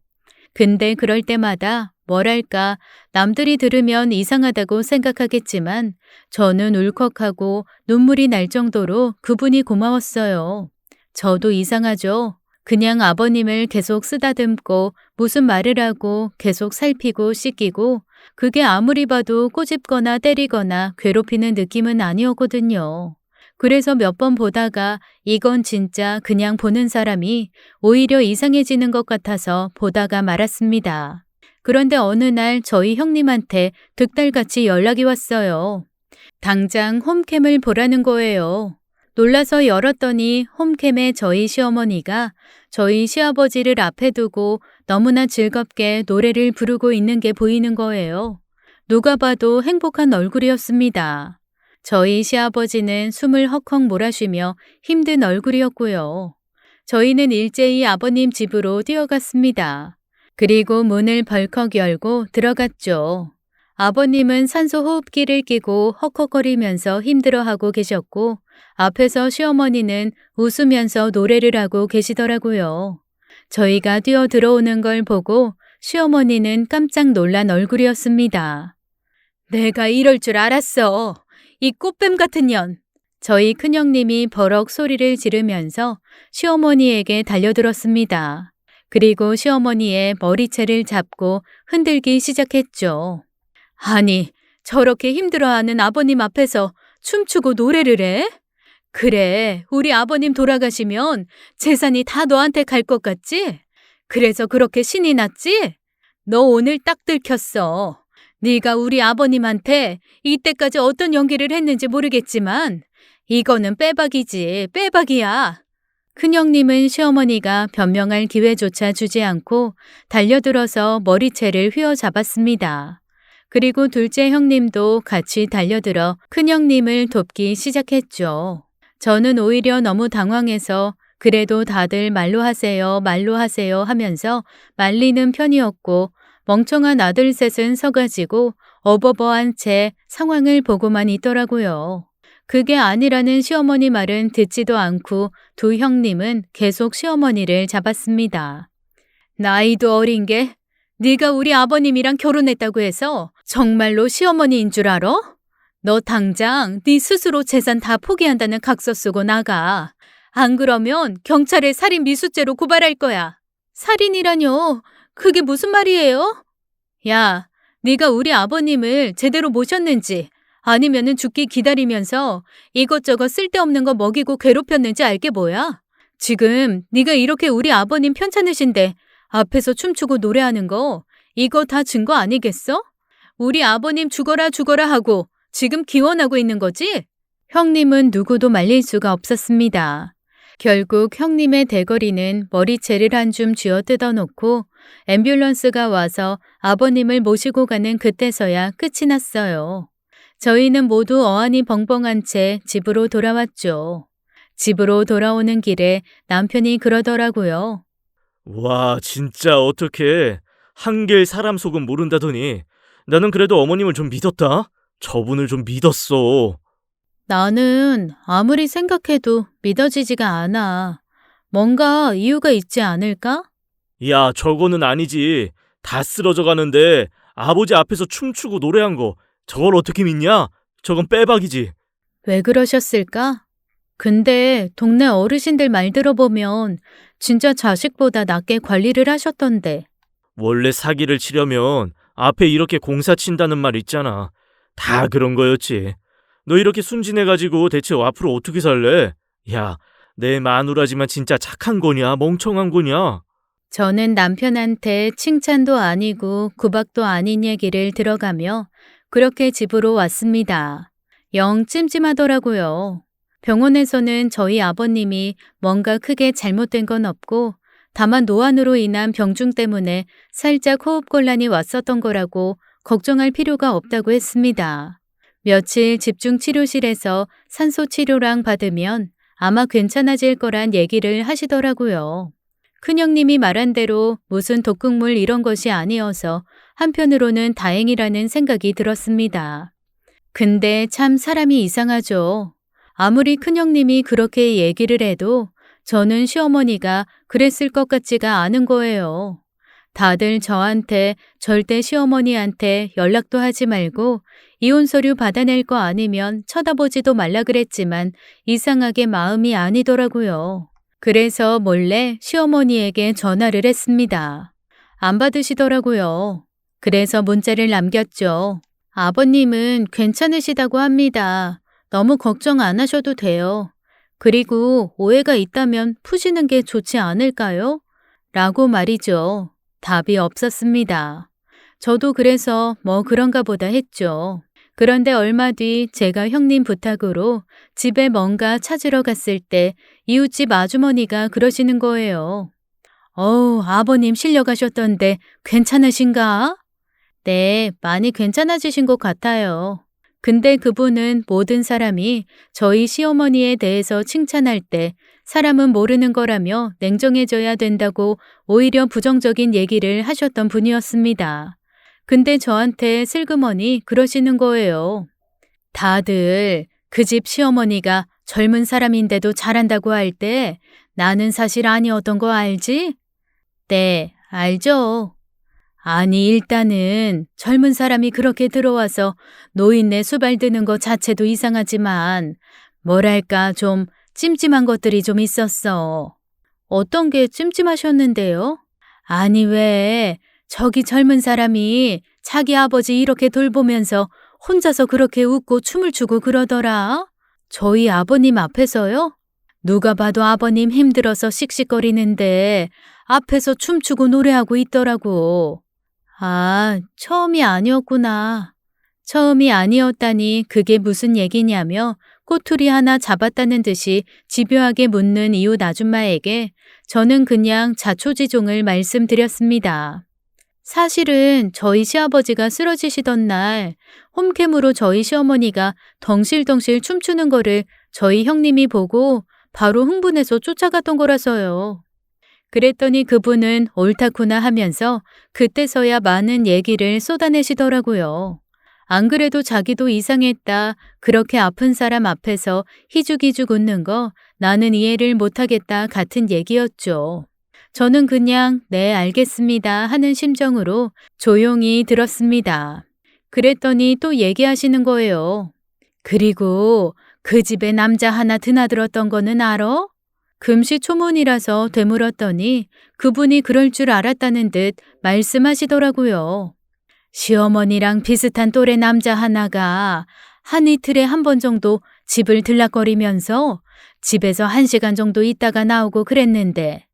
근데 그럴 때마다 뭐랄까 남들이 들으면 이상하다고 생각하겠지만 저는 울컥하고 눈물이 날 정도로 그분이 고마웠어요. 저도 이상하죠. 그냥 아버님을 계속 쓰다듬고 무슨 말을 하고 계속 살피고 씻기고 그게 아무리 봐도 꼬집거나 때리거나 괴롭히는 느낌은 아니었거든요. 그래서 몇 번 보다가 이건 진짜 그냥 보는 사람이 오히려 이상해지는 것 같아서 보다가 말았습니다. 그런데 어느 날 저희 형님한테 득달같이 연락이 왔어요. 당장 홈캠을 보라는 거예요. 놀라서 열었더니 홈캠에 저희 시어머니가 저희 시아버지를 앞에 두고 너무나 즐겁게 노래를 부르고 있는 게 보이는 거예요. 누가 봐도 행복한 얼굴이었습니다. 저희 시아버지는 숨을 헉헉 몰아쉬며 힘든 얼굴이었고요. 저희는 일제히 아버님 집으로 뛰어갔습니다. 그리고 문을 벌컥 열고 들어갔죠. 아버님은 산소 호흡기를 끼고 헉헉거리면서 힘들어하고 계셨고 앞에서 시어머니는 웃으면서 노래를 하고 계시더라고요. 저희가 뛰어 들어오는 걸 보고 시어머니는 깜짝 놀란 얼굴이었습니다. 내가 이럴 줄 알았어. 이 꽃뱀 같은 년. 저희 큰형님이 버럭 소리를 지르면서 시어머니에게 달려들었습니다. 그리고 시어머니의 머리채를 잡고 흔들기 시작했죠. 아니, 저렇게 힘들어하는 아버님 앞에서 춤추고 노래를 해? 그래, 우리 아버님 돌아가시면 재산이 다 너한테 갈 것 같지? 그래서 그렇게 신이 났지? 너 오늘 딱 들켰어. 네가 우리 아버님한테 이때까지 어떤 연기를 했는지 모르겠지만 이거는 빼박이지, 빼박이야. 큰형님은 시어머니가 변명할 기회조차 주지 않고 달려들어서 머리채를 휘어잡았습니다. 그리고 둘째 형님도 같이 달려들어 큰형님을 돕기 시작했죠. 저는 오히려 너무 당황해서 그래도 다들 말로 하세요, 말로 하세요 하면서 말리는 편이었고 멍청한 아들 셋은 서가지고 어버버한 채 상황을 보고만 있더라고요. 그게 아니라는 시어머니 말은 듣지도 않고 두 형님은 계속 시어머니를 잡았습니다. 나이도 어린 게 네가 우리 아버님이랑 결혼했다고 해서 정말로 시어머니인 줄 알아? 너 당장 네 스스로 재산 다 포기한다는 각서 쓰고 나가. 안 그러면 경찰에 살인 미수죄로 고발할 거야. 살인이라뇨? 그게 무슨 말이에요? 야, 네가 우리 아버님을 제대로 모셨는지 아니면은 죽기 기다리면서 이것저것 쓸데없는 거 먹이고 괴롭혔는지 알게 뭐야? 지금 네가 이렇게 우리 아버님 편찮으신데 앞에서 춤추고 노래하는 거 이거 다 증거 아니겠어? 우리 아버님 죽어라 죽어라 하고 지금 기원하고 있는 거지? 형님은 누구도 말릴 수가 없었습니다. 결국 형님의 대거리는 머리채를 한 줌 쥐어 뜯어놓고 앰뷸런스가 와서 아버님을 모시고 가는 그때서야 끝이 났어요. 저희는 모두 어안이 벙벙한 채 집으로 돌아왔죠. 집으로 돌아오는 길에 남편이 그러더라고요. 와, 진짜 어떡해. 한길 사람 속은 모른다더니 나는 그래도 어머님을 좀 믿었다. 저분을 좀 믿었어. 나는 아무리 생각해도 믿어지지가 않아. 뭔가 이유가 있지 않을까? 야, 저거는 아니지. 다 쓰러져 가는데 아버지 앞에서 춤추고 노래한 거 저걸 어떻게 믿냐? 저건 빼박이지. 왜 그러셨을까? 근데 동네 어르신들 말 들어보면 진짜 자식보다 낫게 관리를 하셨던데. 원래 사기를 치려면 앞에 이렇게 공사 친다는 말 있잖아. 다 그런 거였지. 너 이렇게 순진해가지고 대체 앞으로 어떻게 살래? 야, 내 마누라지만 진짜 착한 거냐? 멍청한 거냐? 저는 남편한테 칭찬도 아니고 구박도 아닌 얘기를 들어가며 그렇게 집으로 왔습니다. 영 찜찜하더라고요. 병원에서는 저희 아버님이 뭔가 크게 잘못된 건 없고 다만 노안으로 인한 병중 때문에 살짝 호흡곤란이 왔었던 거라고 걱정할 필요가 없다고 했습니다. 며칠 집중치료실에서 산소치료랑 받으면 아마 괜찮아질 거란 얘기를 하시더라고요. 큰형님이 말한 대로 무슨 독극물 이런 것이 아니어서 한편으로는 다행이라는 생각이 들었습니다. 근데 참 사람이 이상하죠. 아무리 큰형님이 그렇게 얘기를 해도 저는 시어머니가 그랬을 것 같지가 않은 거예요. 다들 저한테 절대 시어머니한테 연락도 하지 말고 이혼 서류 받아낼 거 아니면 쳐다보지도 말라 그랬지만 이상하게 마음이 아니더라고요. 그래서 몰래 시어머니에게 전화를 했습니다. 안 받으시더라고요. 그래서 문자를 남겼죠. 아버님은 괜찮으시다고 합니다. 너무 걱정 안 하셔도 돼요. 그리고 오해가 있다면 푸시는 게 좋지 않을까요? 라고 말이죠. 답이 없었습니다. 저도 그래서 뭐 그런가 보다 했죠. 그런데 얼마 뒤 제가 형님 부탁으로 집에 뭔가 찾으러 갔을 때 이웃집 아주머니가 그러시는 거예요. 어우, 아버님 실려가셨던데 괜찮으신가? 네, 많이 괜찮아지신 것 같아요. 근데 그분은 모든 사람이 저희 시어머니에 대해서 칭찬할 때 사람은 모르는 거라며 냉정해져야 된다고 오히려 부정적인 얘기를 하셨던 분이었습니다. 근데 저한테 슬그머니 그러시는 거예요. 다들 그 집 시어머니가 젊은 사람인데도 잘한다고 할 때 나는 사실 아니었던 거 알지? 네, 알죠. 아니, 일단은 젊은 사람이 그렇게 들어와서 노인네 수발드는 것 자체도 이상하지만 뭐랄까 좀 찜찜한 것들이 좀 있었어. 어떤 게 찜찜하셨는데요? 아니, 왜 저기 젊은 사람이 자기 아버지 이렇게 돌보면서 혼자서 그렇게 웃고 춤을 추고 그러더라? 저희 아버님 앞에서요? 누가 봐도 아버님 힘들어서 씩씩거리는데 앞에서 춤추고 노래하고 있더라고. 아, 처음이 아니었구나. 처음이 아니었다니 그게 무슨 얘기냐며 꼬투리 하나 잡았다는 듯이 집요하게 묻는 이웃 아줌마에게 저는 그냥 자초지종을 말씀드렸습니다. 사실은 저희 시아버지가 쓰러지시던 날 홈캠으로 저희 시어머니가 덩실덩실 춤추는 거를 저희 형님이 보고 바로 흥분해서 쫓아갔던 거라서요. 그랬더니 그분은 옳다구나 하면서 그때서야 많은 얘기를 쏟아내시더라고요. 안 그래도 자기도 이상했다. 그렇게 아픈 사람 앞에서 희죽희죽 웃는 거 나는 이해를 못하겠다 같은 얘기였죠. 저는 그냥 네, 알겠습니다 하는 심정으로 조용히 들었습니다. 그랬더니 또 얘기하시는 거예요. 그리고 그 집에 남자 하나 드나들었던 거는 알아? 금시초문이라서 되물었더니 그분이 그럴 줄 알았다는 듯 말씀하시더라고요. 시어머니랑 비슷한 또래 남자 하나가 한 이틀에 한 번 정도 집을 들락거리면서 집에서 1시간 정도 있다가 나오고 그랬는데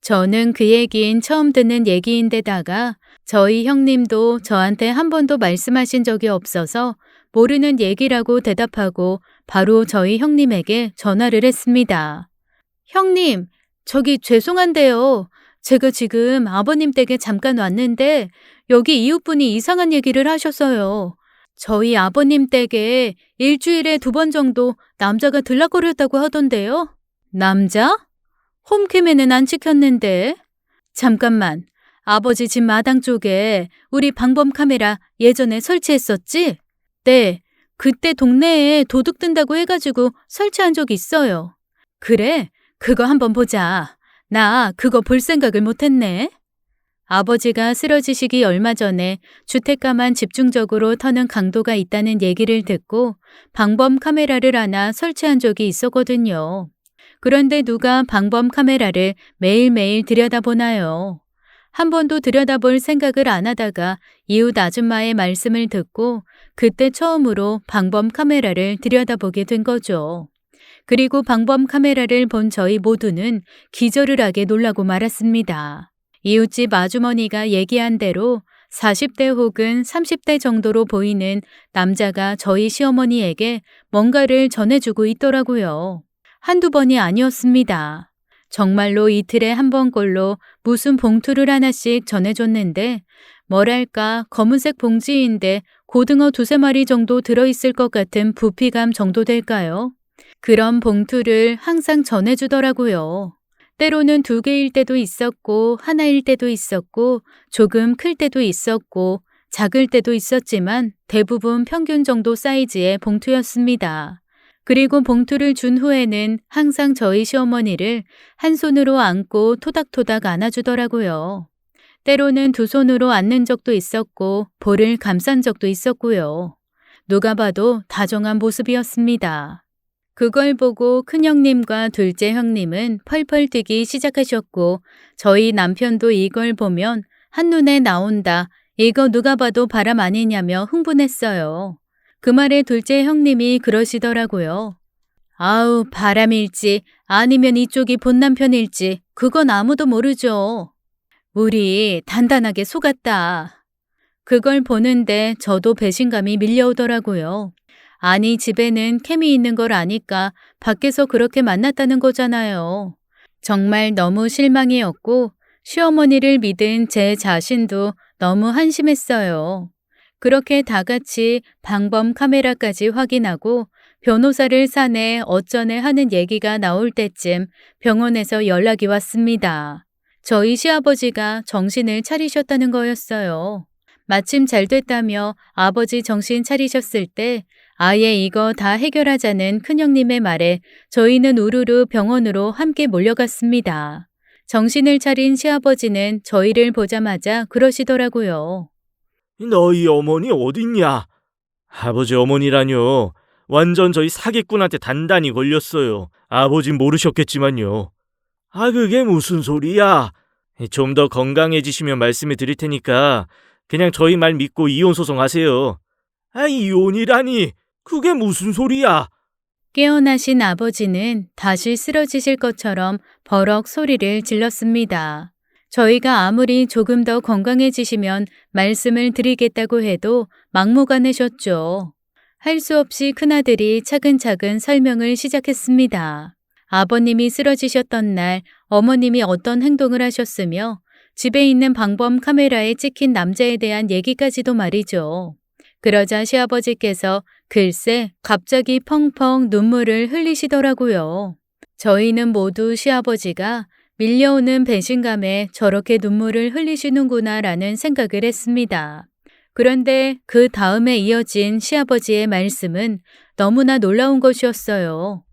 저는 그 얘긴 처음 듣는 얘기인데다가 저희 형님도 저한테 한 번도 말씀하신 적이 없어서 모르는 얘기라고 대답하고 바로 저희 형님에게 전화를 했습니다. 형님, 저기 죄송한데요. 제가 지금 아버님 댁에 잠깐 왔는데 여기 이웃분이 이상한 얘기를 하셨어요. 저희 아버님 댁에 일주일에 2번 정도 남자가 들락거렸다고 하던데요. 남자? 홈캠에는 안 찍혔는데. 잠깐만, 아버지 집 마당 쪽에 우리 방범 카메라 예전에 설치했었지? 네, 그때 동네에 도둑 든다고 해가지고 설치한 적 있어요. 그래? 그거 한번 보자. 나 그거 볼 생각을 못했네. 아버지가 쓰러지시기 얼마 전에 주택가만 집중적으로 터는 강도가 있다는 얘기를 듣고 방범 카메라를 하나 설치한 적이 있었거든요. 그런데 누가 방범 카메라를 매일매일 들여다보나요? 한 번도 들여다볼 생각을 안 하다가 이웃 아줌마의 말씀을 듣고 그때 처음으로 방범 카메라를 들여다보게 된 거죠. 그리고 방범 카메라를 본 저희 모두는 기절을 하게 놀라고 말았습니다. 이웃집 아주머니가 얘기한 대로 40대 혹은 30대 정도로 보이는 남자가 저희 시어머니에게 뭔가를 전해주고 있더라고요. 한두 번이 아니었습니다. 정말로 이틀에 한 번꼴로 무슨 봉투를 하나씩 전해줬는데 뭐랄까 검은색 봉지인데 고등어 2~3마리 정도 들어있을 것 같은 부피감 정도 될까요? 그런 봉투를 항상 전해주더라고요. 때로는 2개일 때도 있었고 하나일 때도 있었고 조금 클 때도 있었고 작을 때도 있었지만 대부분 평균 정도 사이즈의 봉투였습니다. 그리고 봉투를 준 후에는 항상 저희 시어머니를 한 손으로 안고 토닥토닥 안아주더라고요. 때로는 2손으로 안는 적도 있었고 볼을 감싼 적도 있었고요. 누가 봐도 다정한 모습이었습니다. 그걸 보고 큰형님과 둘째 형님은 펄펄 뛰기 시작하셨고 저희 남편도 이걸 보면 한눈에 나온다. 이거 누가 봐도 바람 아니냐며 흥분했어요. 그 말에 둘째 형님이 그러시더라고요. 아우, 바람일지 아니면 이쪽이 본 남편일지 그건 아무도 모르죠. 우리 단단하게 속았다. 그걸 보는데 저도 배신감이 밀려오더라고요. 아니, 집에는 캠이 있는 걸 아니까 밖에서 그렇게 만났다는 거잖아요. 정말 너무 실망이었고 시어머니를 믿은 제 자신도 너무 한심했어요. 그렇게 다 같이 방범 카메라까지 확인하고 변호사를 사내 어쩌네 하는 얘기가 나올 때쯤 병원에서 연락이 왔습니다. 저희 시아버지가 정신을 차리셨다는 거였어요. 마침 잘 됐다며 아버지 정신 차리셨을 때 아예 이거 다 해결하자는 큰형님의 말에 저희는 우르르 병원으로 함께 몰려갔습니다. 정신을 차린 시아버지는 저희를 보자마자 그러시더라고요. 너희 어머니 어딨냐? 아버지 어머니라뇨. 완전 저희 사기꾼한테 단단히 걸렸어요. 아버진 모르셨겠지만요. 아, 그게 무슨 소리야? 좀 더 건강해지시면 말씀해 드릴 테니까 그냥 저희 말 믿고 이혼 소송하세요. 아, 이혼이라니. 그게 무슨 소리야? 깨어나신 아버지는 다시 쓰러지실 것처럼 버럭 소리를 질렀습니다. 저희가 아무리 조금 더 건강해지시면 말씀을 드리겠다고 해도 막무가내셨죠. 할 수 없이 큰아들이 차근차근 설명을 시작했습니다. 아버님이 쓰러지셨던 날 어머님이 어떤 행동을 하셨으며 집에 있는 방범 카메라에 찍힌 남자에 대한 얘기까지도 말이죠. 그러자 시아버지께서 글쎄 갑자기 펑펑 눈물을 흘리시더라고요. 저희는 모두 시아버지가 밀려오는 배신감에 저렇게 눈물을 흘리시는구나라는 생각을 했습니다. 그런데 그 다음에 이어진 시아버지의 말씀은 너무나 놀라운 것이었어요.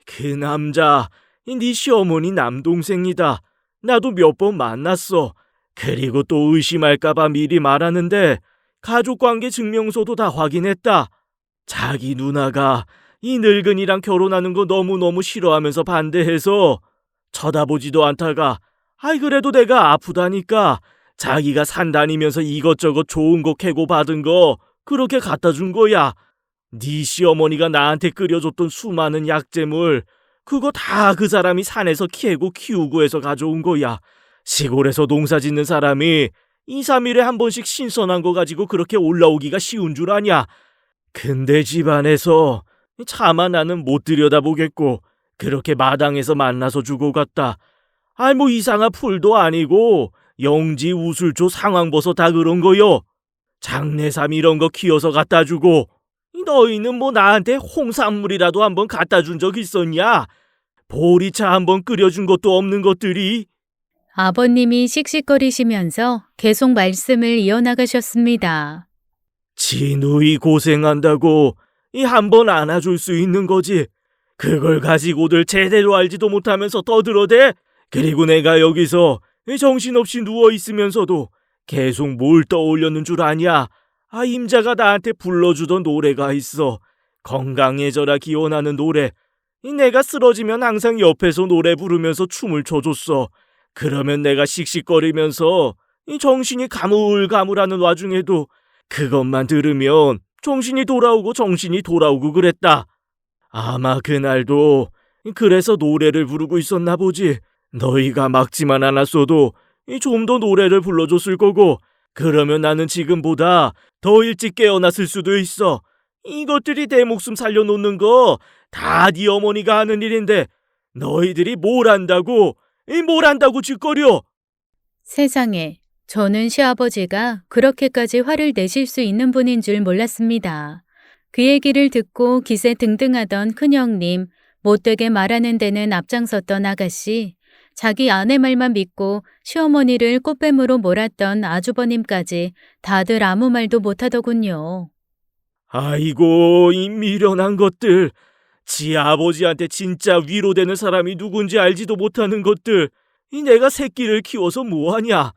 그 남자, 네 시어머니 남동생이다. 나도 몇 번 만났어. 그리고 또 의심할까봐 미리 말하는데 가족관계 증명서도 다 확인했다. 자기 누나가 이 늙은이랑 결혼하는 거 너무너무 싫어하면서 반대해서 쳐다보지도 않다가 아이 그래도 내가 아프다니까 자기가 산 다니면서 이것저것 좋은 거 캐고 받은 거 그렇게 갖다 준 거야. 네 시어머니가 나한테 끓여줬던 수많은 약재물 그거 다 그 사람이 산에서 캐고 키우고 해서 가져온 거야. 시골에서 농사 짓는 사람이 2, 3일에 한 번씩 신선한 거 가지고 그렇게 올라오기가 쉬운 줄 아냐. 근데 집안에서 차마 나는 못 들여다보겠고 그렇게 마당에서 만나서 주고 갔다. 아이 뭐 이상한 풀도 아니고 영지, 우술초, 상황버섯 다 그런 거요. 장내삼 이런 거 키워서 갖다 주고 너희는 뭐 나한테 홍삼물이라도 한번 갖다 준 적 있었냐? 보리차 한번 끓여준 것도 없는 것들이. 아버님이 씩씩거리시면서 계속 말씀을 이어나가셨습니다. 지누이 고생한다고 이 한 번 안아줄 수 있는 거지. 그걸 가지고들 제대로 알지도 못하면서 떠들어대. 그리고 내가 여기서 정신없이 누워있으면서도 계속 뭘 떠올렸는 줄 아냐. 아, 임자가 나한테 불러주던 노래가 있어. 건강해져라 기원하는 노래. 내가 쓰러지면 항상 옆에서 노래 부르면서 춤을 춰줬어. 그러면 내가 씩씩거리면서 정신이 가물가물하는 와중에도 그것만 들으면 정신이 돌아오고 그랬다. 아마 그날도 그래서 노래를 부르고 있었나 보지. 너희가 막지만 않았어도 좀 더 노래를 불러줬을 거고 그러면 나는 지금보다 더 일찍 깨어났을 수도 있어. 이것들이 내 목숨 살려놓는 거 다 네 어머니가 하는 일인데 너희들이 뭘 안다고 짓거려. 세상에, 저는 시아버지가 그렇게까지 화를 내실 수 있는 분인 줄 몰랐습니다. 그 얘기를 듣고 기세 등등하던 큰형님, 못되게 말하는 데는 앞장섰던 아가씨, 자기 아내 말만 믿고 시어머니를 꽃뱀으로 몰았던 아주버님까지 다들 아무 말도 못하더군요. 아이고 이 미련한 것들. 지 아버지한테 진짜 위로되는 사람이 누군지 알지도 못하는 것들. 이 내가 새끼를 키워서 뭐하냐.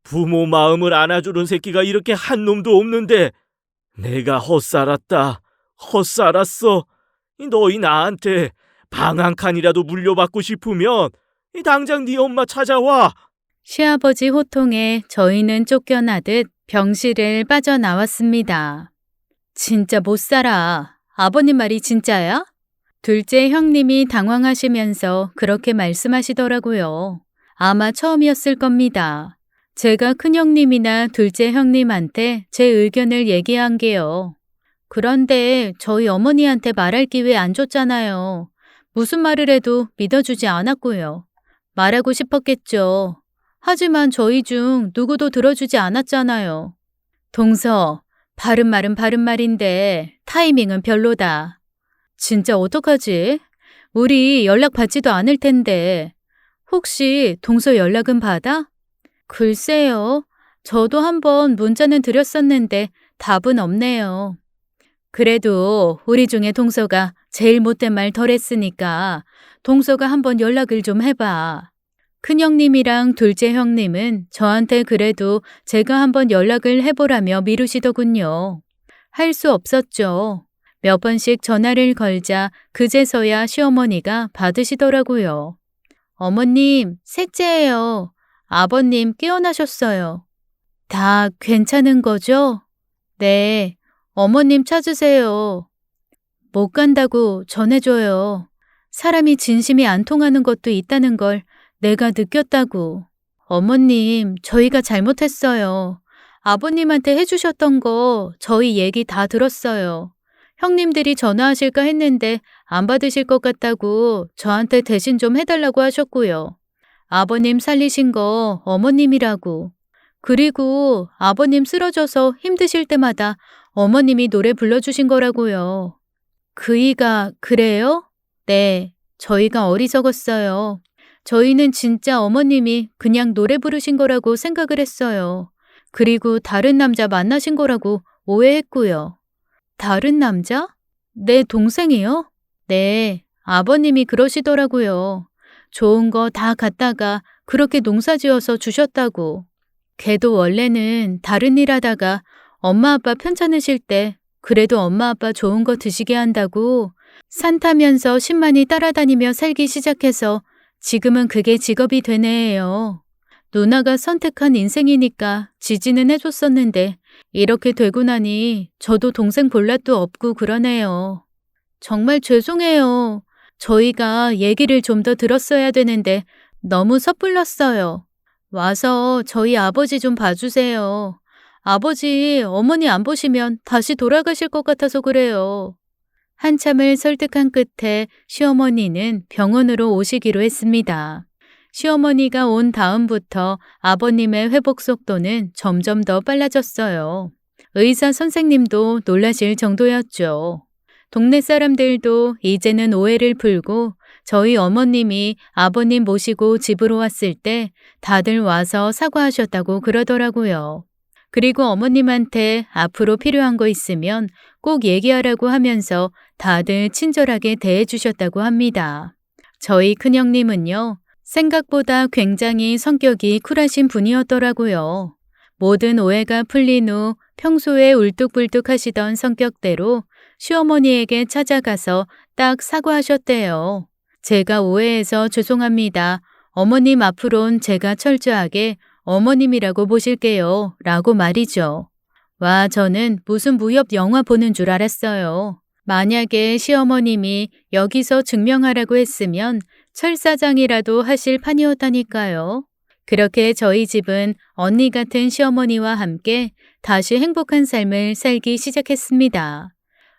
부모 마음을 안아주는 새끼가 이렇게 한 놈도 없는데 내가 헛살았다. 헛살았어. 너희 나한테 방 한 칸이라도 물려받고 싶으면 당장 네 엄마 찾아와. 시아버지 호통에 저희는 쫓겨나듯 병실을 빠져나왔습니다. 진짜 못 살아. 아버님 말이 진짜야? 둘째 형님이 당황하시면서 그렇게 말씀하시더라고요. 아마 처음이었을 겁니다. 제가 큰형님이나 둘째 형님한테 제 의견을 얘기한 게요. 그런데 저희 어머니한테 말할 기회 안 줬잖아요. 무슨 말을 해도 믿어주지 않았고요. 말하고 싶었겠죠. 하지만 저희 중 누구도 들어주지 않았잖아요. 동서, 바른 말은 바른 말인데 타이밍은 별로다. 진짜 어떡하지? 우리 연락 받지도 않을 텐데. 혹시 동서 연락은 받아? 글쎄요. 저도 한번 문자는 드렸었는데 답은 없네요. 그래도 우리 중에 동서가 제일 못된 말 덜 했으니까 동서가 한번 연락을 좀 해봐. 큰형님이랑 둘째 형님은 저한테 그래도 제가 한번 연락을 해보라며 미루시더군요. 할 수 없었죠. 몇 번씩 전화를 걸자 그제서야 시어머니가 받으시더라고요. 어머님, 셋째예요. 아버님 깨어나셨어요. 다 괜찮은 거죠? 네, 어머님 찾으세요. 못 간다고 전해줘요. 사람이 진심이 안 통하는 것도 있다는 걸 내가 느꼈다고. 어머님, 저희가 잘못했어요. 아버님한테 해주셨던 거 저희 얘기 다 들었어요. 형님들이 전화하실까 했는데 안 받으실 것 같다고 저한테 대신 좀 해달라고 하셨고요. 아버님 살리신 거 어머님이라고. 그리고 아버님 쓰러져서 힘드실 때마다 어머님이 노래 불러주신 거라고요. 그이가 그래요? 네, 저희가 어리석었어요. 저희는 진짜 어머님이 그냥 노래 부르신 거라고 생각을 했어요. 그리고 다른 남자 만나신 거라고 오해했고요. 다른 남자? 내 동생이요? 네, 아버님이 그러시더라고요. 좋은 거 다 갖다가 그렇게 농사지어서 주셨다고. 걔도 원래는 다른 일 하다가 엄마 아빠 편찮으실 때 그래도 엄마 아빠 좋은 거 드시게 한다고 산 타면서 10만이 따라다니며 살기 시작해서 지금은 그게 직업이 된 애예요. 누나가 선택한 인생이니까 지지는 해줬었는데 이렇게 되고 나니 저도 동생 볼랏도 없고 그러네요. 정말 죄송해요. 저희가 얘기를 좀 더 들었어야 되는데 너무 섣불렀어요. 와서 저희 아버지 좀 봐주세요. 아버지, 어머니 안 보시면 다시 돌아가실 것 같아서 그래요. 한참을 설득한 끝에 시어머니는 병원으로 오시기로 했습니다. 시어머니가 온 다음부터 아버님의 회복 속도는 점점 더 빨라졌어요. 의사 선생님도 놀라실 정도였죠. 동네 사람들도 이제는 오해를 풀고 저희 어머님이 아버님 모시고 집으로 왔을 때 다들 와서 사과하셨다고 그러더라고요. 그리고 어머님한테 앞으로 필요한 거 있으면 꼭 얘기하라고 하면서 다들 친절하게 대해주셨다고 합니다. 저희 큰형님은요, 생각보다 굉장히 성격이 쿨하신 분이었더라고요. 모든 오해가 풀린 후 평소에 울뚝불뚝 하시던 성격대로 시어머니에게 찾아가서 딱 사과하셨대요. 제가 오해해서 죄송합니다. 어머님 앞으론 제가 철저하게 어머님이라고 보실게요. 라고 말이죠. 와, 저는 무슨 무협 영화 보는 줄 알았어요. 만약에 시어머님이 여기서 증명하라고 했으면 철사장이라도 하실 판이었다니까요. 그렇게 저희 집은 언니 같은 시어머니와 함께 다시 행복한 삶을 살기 시작했습니다.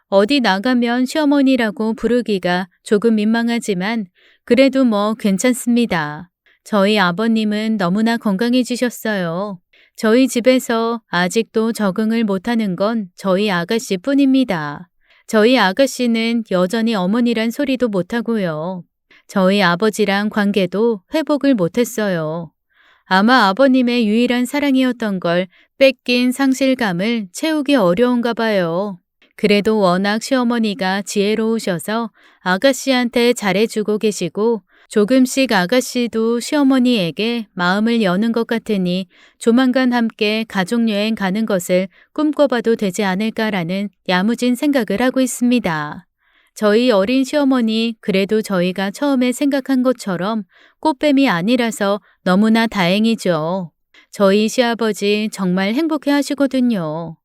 어디 나가면 시어머니라고 부르기가 조금 민망하지만 그래도 뭐 괜찮습니다. 저희 아버님은 너무나 건강해지셨어요. 저희 집에서 아직도 적응을 못하는 건 저희 아가씨 뿐입니다. 저희 아가씨는 여전히 어머니란 소리도 못하고요. 저희 아버지랑 관계도 회복을 못했어요. 아마 아버님의 유일한 사랑이었던 걸 뺏긴 상실감을 채우기 어려운가 봐요. 그래도 워낙 시어머니가 지혜로우셔서 아가씨한테 잘해주고 계시고 조금씩 아가씨도 시어머니에게 마음을 여는 것 같으니 조만간 함께 가족여행 가는 것을 꿈꿔봐도 되지 않을까라는 야무진 생각을 하고 있습니다. 저희 어린 시어머니 그래도 저희가 처음에 생각한 것처럼 꽃뱀이 아니라서 너무나 다행이죠. 저희 시아버지 정말 행복해 하시거든요.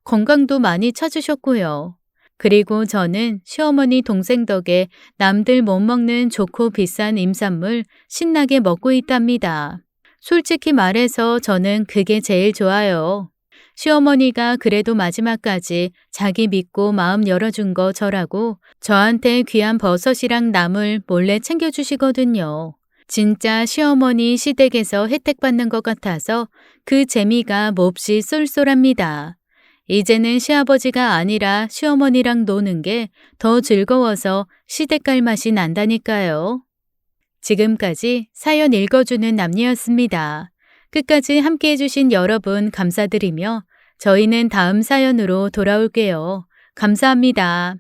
건강도 많이 찾으셨고요. 그리고 저는 시어머니 동생 덕에 남들 못 먹는 좋고 비싼 임산물 신나게 먹고 있답니다. 솔직히 말해서 저는 그게 제일 좋아요. 시어머니가 그래도 마지막까지 자기 믿고 마음 열어준 거 저라고 저한테 귀한 버섯이랑 나물 몰래 챙겨주시거든요. 진짜 시어머니 시댁에서 혜택 받는 것 같아서 그 재미가 몹시 쏠쏠합니다. 이제는 시아버지가 아니라 시어머니랑 노는 게 더 즐거워서 시댁 갈 맛이 난다니까요. 지금까지 사연 읽어주는 남녀였습니다. 끝까지 함께 해주신 여러분 감사드리며 저희는 다음 사연으로 돌아올게요. 감사합니다.